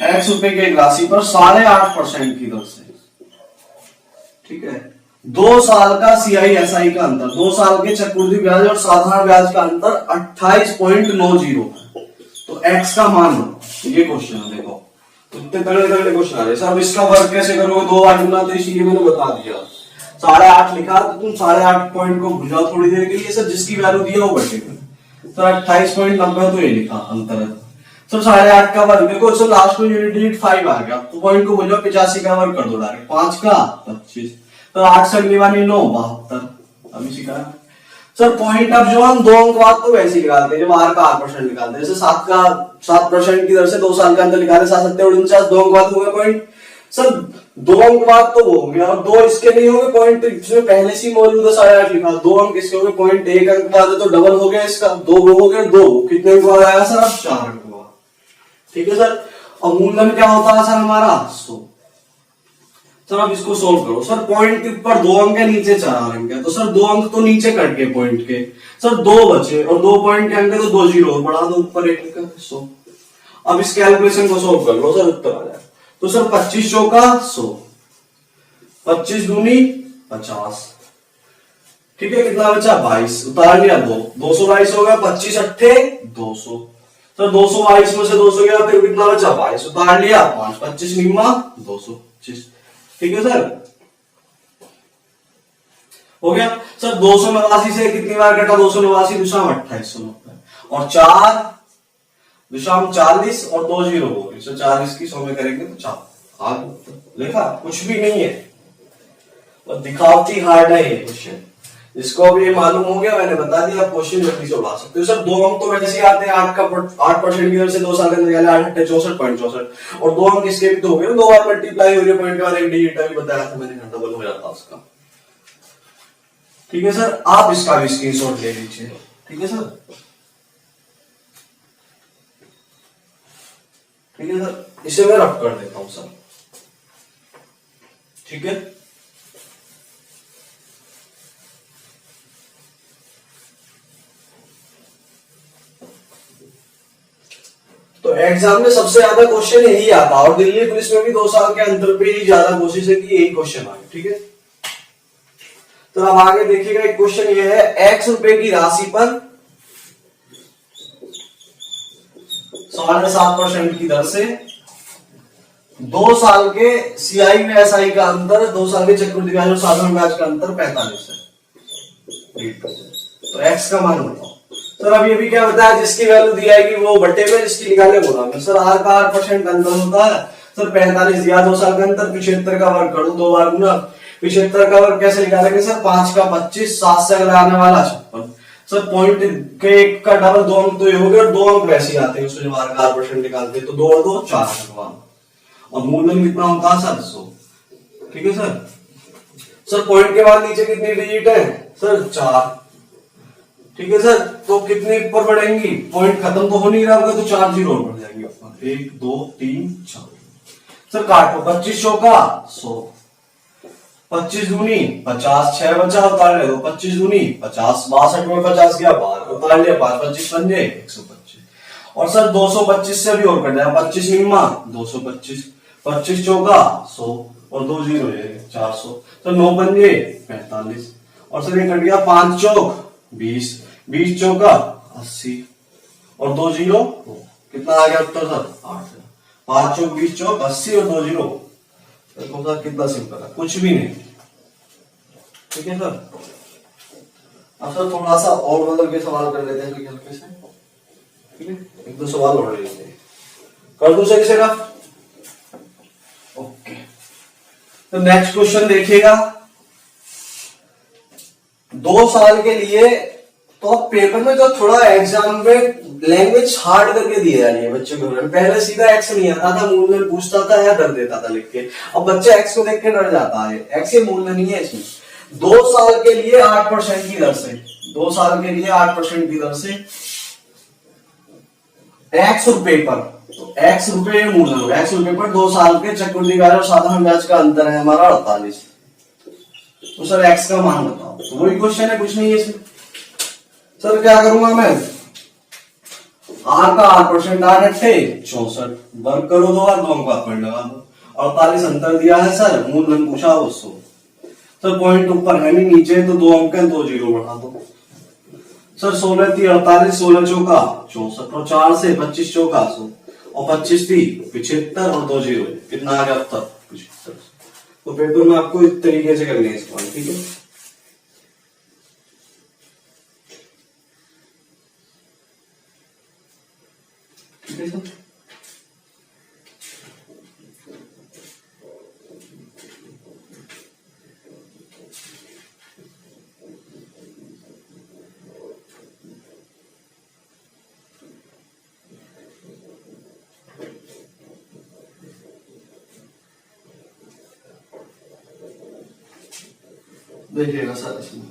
x रुपए की एक राशि पर 8.5% की दर से, ठीक है, 2 साल का CISI का अंतर, 2 साल के चक्रवृद्धि ब्याज और साधारण ब्याज का अंतर 28.90 है। तो x का मान ये क्वेश्चन है, देखो इतने तगड़े तगड़े क्वेश्चन आ रहे हैं। अब इसका वर्ग कैसे करोगे, 2 बार गुना, तो इसीलिए मैंने बता दिया 8.5 लिखा तो तुम 8.5 पॉइंट को भूल जाओ थोड़ी देर के लिए। सर जिसकी वैल्यू दी है वो बचेगा। सर 28.90 तो ये लिखा अंतर है। सर 8.5 का वर्ग देखो, सर लास्ट में यूनिट डिजिट 5 आ गया तो पॉइंट को भूल जाओ, 85 का वर्ग कर दो डायरेक्ट, 5 का 25। तो 8 से अगली वाली 9 72, अभी सीखा। सर पॉइंट अब जो हम 2 अंक बाद तो वैसे ही निकालते हैं, जब r का 8% निकालते हैं, जैसे 7% की दर से 2 साल का अंतर निकाले, 7 7 49, 2 अंक बाद हो गया पॉइंट। सर 2 अंक बाद तो वो हो गया, और 2 इसके नहीं हो गए पॉइंट, इसमें पहले से मौजूद है 8.5 लिखा, 2 अंक इसके हो गए, पॉइंट 1 अंक बाद है तो डबल हो गया इसका, 2 हो गया 2, कितने अंक बाद आया सर, अब 4 अंक बाद। ठीक है सर। और मूलधन क्या होता है सर हमारा 100। सर आप इसको सोल्व करो। सर पॉइंट के ऊपर 2 अंक है, नीचे 4 अंक है, तो सर 2 अंक तो नीचे कट गए पॉइंट के, सर 2 बचे और 2 पॉइंट के अंक है तो 2 जीरो और बढ़ा दो ऊपर 1 अंक। सो अब इस कैलकुलेशन को सोल्व कर लो, सर उत्तर आ जाए। तो सर 25 चौका 100, 25 दूनी 50, ठीक है, कितना बचा 22, उतार लिया 2, 222 हो गया, 25 अट्ठे 200। सर 222 में से 200 गया फिर कितना बचा 22, उतार लिया 5, 25 निम्मा 225, ठीक है सर, हो गया। सर 289 से कितनी बार कटा 289, दूसरा 2890 और 4 दूसरा 40 और 2 जीरो हो गई, 40 की 100 में करेंगे तो 4 आगे लिखा, कुछ भी नहीं है और दिखावटी हार्ड है ये क्वेश्चन। जिसको अब ये मालूम हो गया मैंने बता दिया, आप क्वेश्चन जल्दी से उड़ा सकते हो। सर 2 अंक तो वैसे ही आते हैं, 8% की वजह से 2 साल के अंदर 8 64.64 और 2 अंक इसके भी तो हो गए, 2 बार मल्टीप्लाई हो रही है पॉइंट के बाद एक डिजिट अभी बताया था मैंने, डबल हो जाता उसका, ठीक है सर। आप इसका भी स्क्रीनशॉट ले लीजिए, ठीक है सर, ठीक है सर, इसे मैं रफ कर देता हूं सर, ठीक है। तो एग्जाम में सबसे ज्यादा क्वेश्चन यही आता और दिल्ली पुलिस में भी 2 साल के अंतर पे ही ज्यादा कोशिश है कि यही क्वेश्चन आए, ठीक है। तो अब आगे देखिएगा, एक क्वेश्चन ये है, x रुपए की राशि पर 7.5% की दर से 2 साल के सीआई में एसआई का अंतर, 2 साल के चक्रवृद्धि ब्याज और साधारण ब्याज का अंतर 45 है, तो x का मान बताओ। सर अब ये भी क्या बताया, जिसकी वैल्यू दी आएगी वो बट्टे में, जिसकी निकाले बोला में। सर r का 8% अंतर होता है, सर 45 दिया 2 साल का अंतर, 75 का वर्ग करो 2 बार गुना, 75 का वर्ग कैसे निकालेंगे सर, 5 का 25, 7 से अगला आने वाला 56, सर पॉइंट के 1 का डबल 2 अंक तो ये हो गया और 2 अंक वैसे ही आते हैं उसमें जब r का 8% निकालते तो 2 और 2 4 और मूलधन कितना होता है सर 100, ठीक है सर। सर पॉइंट के बाद नीचे कितनी डिजिट है सर 4, ठीक है सर, तो कितने ऊपर बढ़ेंगी, पॉइंट खत्म तो हो नहीं रहा होगा तो 4 जीरो और बढ़ जाएंगे ऊपर, 1 2 3 4। सर काटो, 25 चौका 100, 25 दूनी 50, 6 बचा उतार ले दो, 25 दूनी 50, 62 में 50 गया बाहर, उतार लिया 5, 25 पंजे 125 और सर 225 से भी और कट जाएगा, 25 निम्मा 225, 25 चौका 100 और 2 जीरो 400, तो 9 पंजे 45 और सर ये कट गया 5 चौक 20, 20 चौका 80 और 2 जीरो, कितना आ गया उत्तर सर 8, 5 चौक 20 चौक 80 और 2 जीरो, देखो सर कितना सिंपल है, कुछ भी नहीं, ठीक है सर। अब सर थोड़ा सा और बदल के सवाल कर लेते हैं कि कैसे, ठीक है, 1-2 सवाल और ले लेते हैं, कर दो सही से का, ओके। तो नेक्स्ट क्वेश्चन देखिएगा, 2 साल के लिए, तो पेपर में तो थोड़ा एग्जाम में लैंग्वेज हार्ड करके दी जा रही है बच्चों को, पहले सीधा एक्स नहीं आता था, मूलधन पूछता था या डर देता था लिख के, अब बच्चा एक्स को देख के डर जाता है, एक्स ये मूलधन नहीं है इसमें। 2 साल के लिए 8% की दर से, 2 साल के लिए 8% की दर से एक्स रुपए पर, तो एक्स रुपए मूलधन होगा, एक्स रुपए पर 2 साल के चक्रवृद्धि ब्याज और साधारण ब्याज का अंतर है हमारा 48, तो सर एक्स का मान बताओ, तो वही क्वेश्चन है, कुछ नहीं है इसमें। सर क्या करूंगा मैं, आर का 8%, 8 अट्ठे 64, वर्ग करो 2 बार, 2 का पॉइंट लगा दो, 48 अंतर दिया है सर, मूलधन पूछा 200, सर पॉइंट ऊपर है नहीं नीचे तो 2 अंक है, 2 जीरो बढ़ा दो, सर 16 थी 48, 16 चौका 64 और 4 से 25 चौका 100 और 25 थी 75 और 2 जीरो, कितना आ गया उत्तर 75। तो पेपर में आपको इस तरीके से करनी है इसको, ठीक है, ठीक है सर। देखिएगा सर इसमें,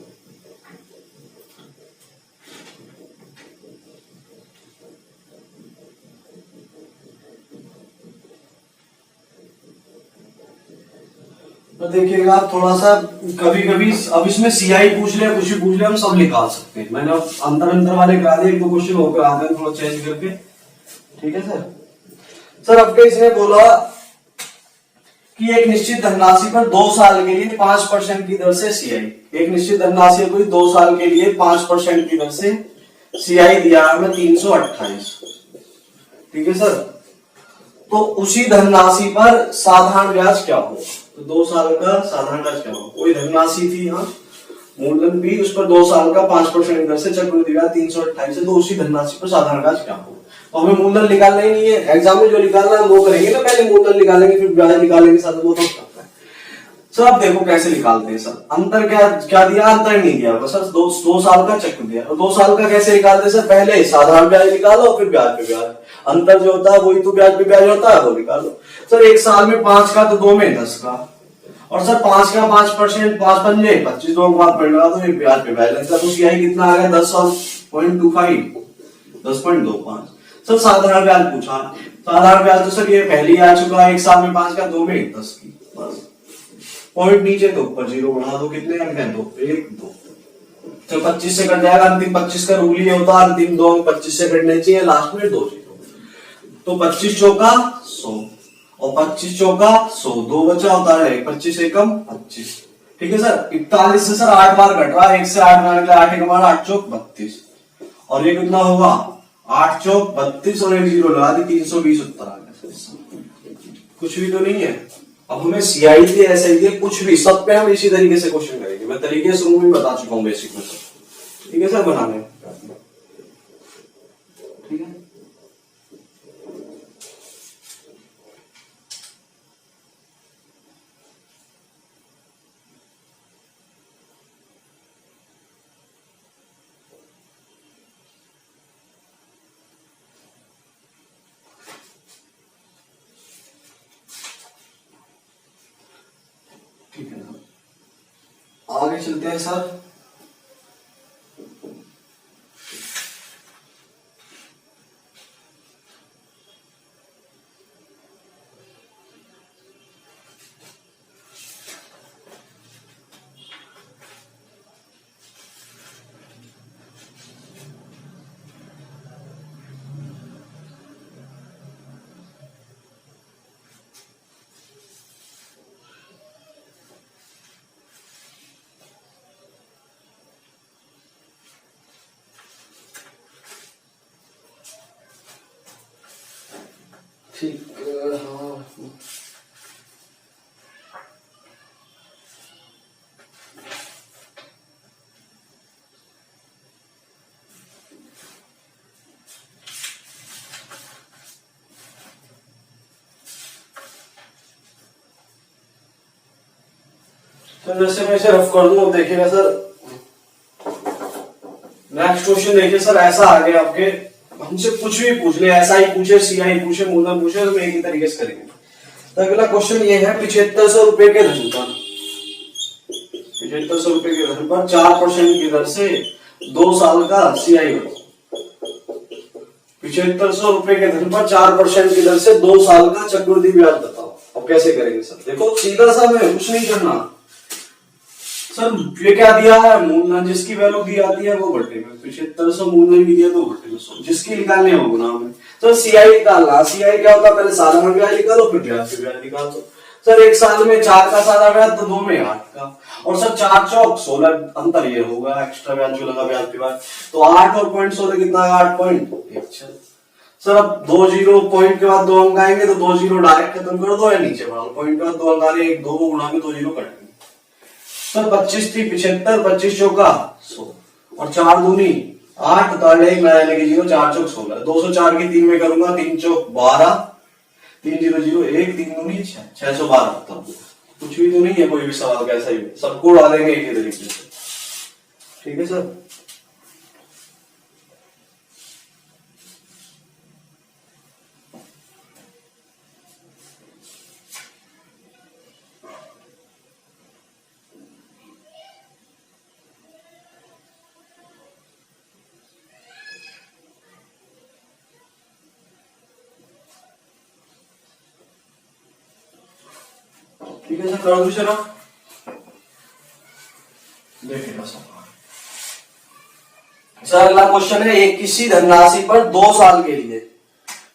तो देखिएगा आप थोड़ा सा, कभी कभी अब इसमें सीआई पूछ ले कुछ भी पूछ ले हम सब निकाल सकते हैं। मैंने अब अंतर अंतर वाले करा दिए, एक दो क्वेश्चन होकर आते हैं थोड़ा चेंज करके। ठीक है सर। सर अब इसने बोला कि एक निश्चित धनराशि पर 2 साल के लिए 5% की दर से सीआई, एक निश्चित धनराशि को 2 साल के लिए 5% की दर से सीआई दिया है 328। ठीक है सर। तो उसी धनराशि पर साधारण ब्याज क्या हो? तो 2 साल का साधारण ब्याज क्या हो? कोई धनराशि थी यहाँ मूलधन भी, उस पर 2 साल का 5% दर से चक्रवृद्धि ब्याज 328 है, तो उसी धनराशि पर साधारण ब्याज क्या हो? तो हमें मूलधन निकालना ही नहीं है, एग्जाम में जो निकालना है वो करेंगे ना, पहले मूलधन निकालेंगे फिर ब्याज निकालेंगे, साथ वो तो करता है। सर आप देखो कैसे निकालते हैं। सर अंतर क्या क्या दिया? अंतर नहीं दिया बस, सर 2 साल का चक्र दिया। 2 साल का कैसे निकालते हैं सर? पहले साधारण ब्याज निकालो फिर ब्याज पे ब्याज, अंतर जो होता है वही तो ब्याज पे ब्याज होता है, वो निकालो। सर 1 साल में 5 का तो 2 में 10 का, और सर 5 का 5%, 5 पंजे 25, 2 बात पढ़ लगा तो ब्याज पे ब्याज लगता है। तो सीआई कितना आ गया? 10.25, 10.25। सर साधारण ब्याज पूछा, साधारण ब्याज तो सर ये पहले ही आ चुका है, 1 साल में 5 का 2 में 10 की, बस पॉइंट नीचे तो ऊपर जीरो बढ़ा दो, कितने अंक हैं? 2, 1, 2। तो 25 से कट जाएगा, अंतिम 25 का रूल ही होता है, अंतिम 2 अंक 25 से कटने चाहिए, लास्ट में 2 जीरो। तो 25 चौका 100 और 25 चौका 100, 2 बचा होता है 25 एकम 25। ठीक है सर। 41 से सर 8 बार कट रहा है, 1 से 8 बार निकला, 8 एकम 8 चौक 32, और ये कितना होगा? 8 चौक 32 और 1 जीरो लगा दी, 320 उत्तर आ गया। कुछ भी तो नहीं है। अब हमें सीआई दिए, ऐसे ही दिए, कुछ भी, सब पे हम इसी तरीके से क्वेश्चन करेंगे। मैं तरीके से भी बता चुका हूँ बेसिक में सर। ठीक है सर, बनाने। ठीक है ठीक है सर, आगे चलते हैं सर। ठीक हाँ, तो जैसे मैं इसे रफ कर दूं, अब देखिएगा सर नेक्स्ट क्वेश्चन। देखिए सर ऐसा आ गया आपके, हमसे कुछ भी पूछ ले, ऐसा ही पूछे, सीआई पूछे, मूलधन पूछे, तो एक ही तरीके से करेंगे। तो अगला क्वेश्चन ये है, 7500 रुपए के धन पर, 7500 रुपए के धन पर 4% की दर से 2 साल का सीआई बताओ। 7500 रुपए के धन पर 4% की दर से 2 साल का चक्रवृद्धि ब्याज बताओ। अब कैसे करेंगे सर? देखो सीधा सा, हमें कुछ नहीं करना सर। ये क्या दिया है? मूलधन, जिसकी वैल्यू दी आती है वो बटे में, 7500 मूलधन भी दिया तो बटे में 100, जिसकी निकालने हो गुना में। तो सीआई निकालना, सीआई क्या होता है? पहले साधारण ब्याज निकालो फिर ब्याज पे ब्याज निकाल दो। सर 1 साल में 4 का साधारण ब्याज, तो 2 में 8 का, और सर 4 चौक 16, अंतर ये होगा एक्स्ट्रा ब्याज जो लगा ब्याज के बाद। तो 8 और 0.16 कितना है? 8.16। सर अब 2 जीरो पॉइंट के बाद 2 अंक आएंगे, तो 2 जीरो डायरेक्ट खत्म कर दो या नीचे बढ़ा लो, पॉइंट के बाद 2 अंक आ रहे हैं, 2 को गुणा में 2 जीरो कटेंगे। सर 25 थी 75, 25 चौका 100 और 4 दूनी 8, तो एक नया लेके जीरो, 4 चौक 16, 204 की 3 में करूंगा, 3 चौक 12, 3 0 0 1, 3 दूनी 6, 612। कुछ भी तो नहीं है, कोई भी सवाल कैसा ही सबको उड़ा देंगे एक ही तरीके से। ठीक है सर। ठीक है सर, कर दो सर आप देखिएगा सर। सर अगला क्वेश्चन है, एक किसी धनराशि पर 2 साल के लिए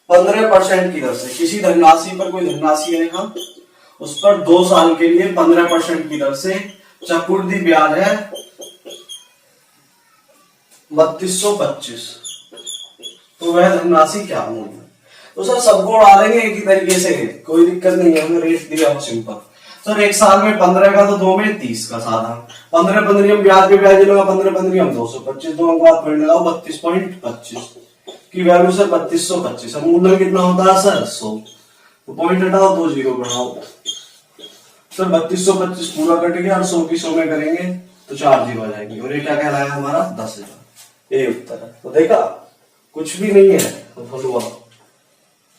15% की दर से, किसी धनराशि पर कोई धनराशि है हम, उस पर 2 साल के लिए 15% की दर से चक्रवृद्धि ब्याज है 3225, तो वह धनराशि क्या होगी? तो सर सबको डालेंगे एक ही तरीके से, कोई दिक्कत नहीं है, हमने रेट दिया हो सिंपल। सर 1 साल में 15 का तो 2 में 30 का साधा, 15 हम ब्याज पे ब्याज लगा, 15 हम 225, 2 अंक बाद पॉइंट लगाओ 32.25 की वैल्यू सर 3225। अब मूल्य कितना होता है सर 100, तो पॉइंट हटाओ 2 जीरो बढ़ाओ सर 3225 पूरा कट गया और 100 की 100 में करेंगे तो 4 जीरो आ जाएंगे और ये क्या कहलाया हमारा 10,000। ये उत्तर है। तो देखा कुछ भी नहीं है तो फलुआ।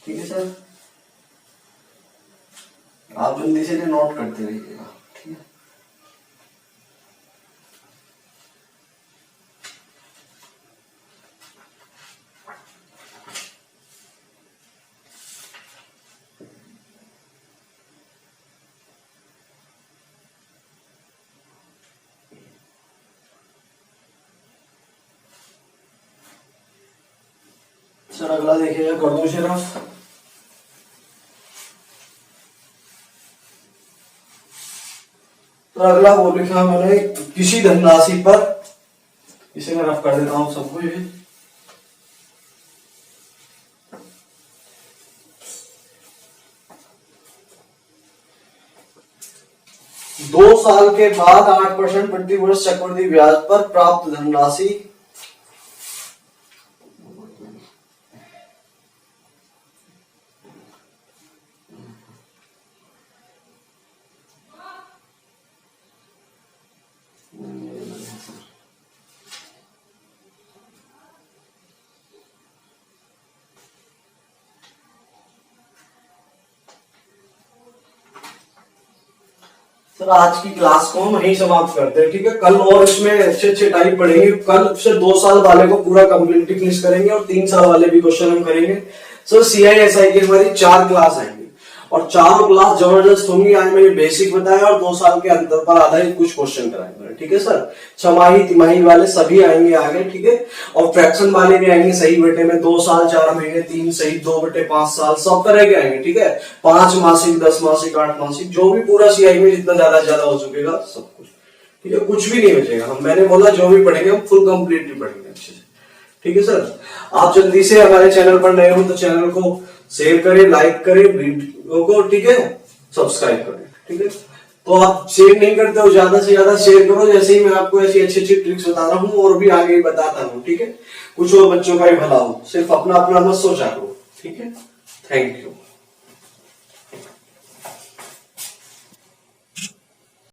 ठीक है सर, आप जल्दी से नोट करते रहिएगा। ठीक है सर, अगला देखिएगा, कर दो सिर्फ। तो अगला वो लिखा मैंने, किसी धनराशि पर, इसे मैं रफ कर देता हूं सबको, ये 2 साल के बाद 8% प्रति वर्ष चक्रवृद्धि ब्याज पर प्राप्त धनराशि सर आज की क्लास को हम यहीं समाप्त करते हैं। ठीक है, कल और इसमें अच्छे अच्छे टाइप पढ़ेंगे। कल से 2 साल वाले को पूरा कंप्लीट फिनिश करेंगे और 3 साल वाले भी क्वेश्चन हम करेंगे। सर CISI की हमारी 4 क्लास आएंगी और 4 क्लास जबरदस्त होंगी। आज मैंने बेसिक बताया और 2 साल के अंतर पर आधारित कुछ क्वेश्चन कराएंगे। ठीक है सर, छमाही तिमाही वाले सभी आएंगे आगे। ठीक है, और फ्रैक्शन वाले भी आएंगे सही बेटे में, 2 साल 4 महीने 3 सही 2 बटे 5 साल, सब तरह के आएंगे। ठीक है, 5 मासिक 10 मासिक 8 मासिक, जो भी पूरा CI में जितना ज्यादा हो चुकेगा सब कुछ। ठीक है, कुछ भी नहीं बचेगा। हम मैंने बोला जो भी पढ़ेंगे हम फुल कंप्लीट भी पढ़ेंगे अच्छे से। ठीक है सर, आप जल्दी से हमारे चैनल पर नए हो तो चैनल को शेयर करें, लाइक करें वीडियो को। ठीक है, सब्सक्राइब करें। ठीक है, तो आप शेयर नहीं करते हो, ज्यादा से ज्यादा शेयर करो। जैसे ही मैं आपको ऐसी अच्छी अच्छी ट्रिक्स बता रहा हूँ और भी आगे बताता हूँ। ठीक है, कुछ और बच्चों का ही भला हो, सिर्फ अपना अपना मत सोचा करो। ठीक है, थैंक यू।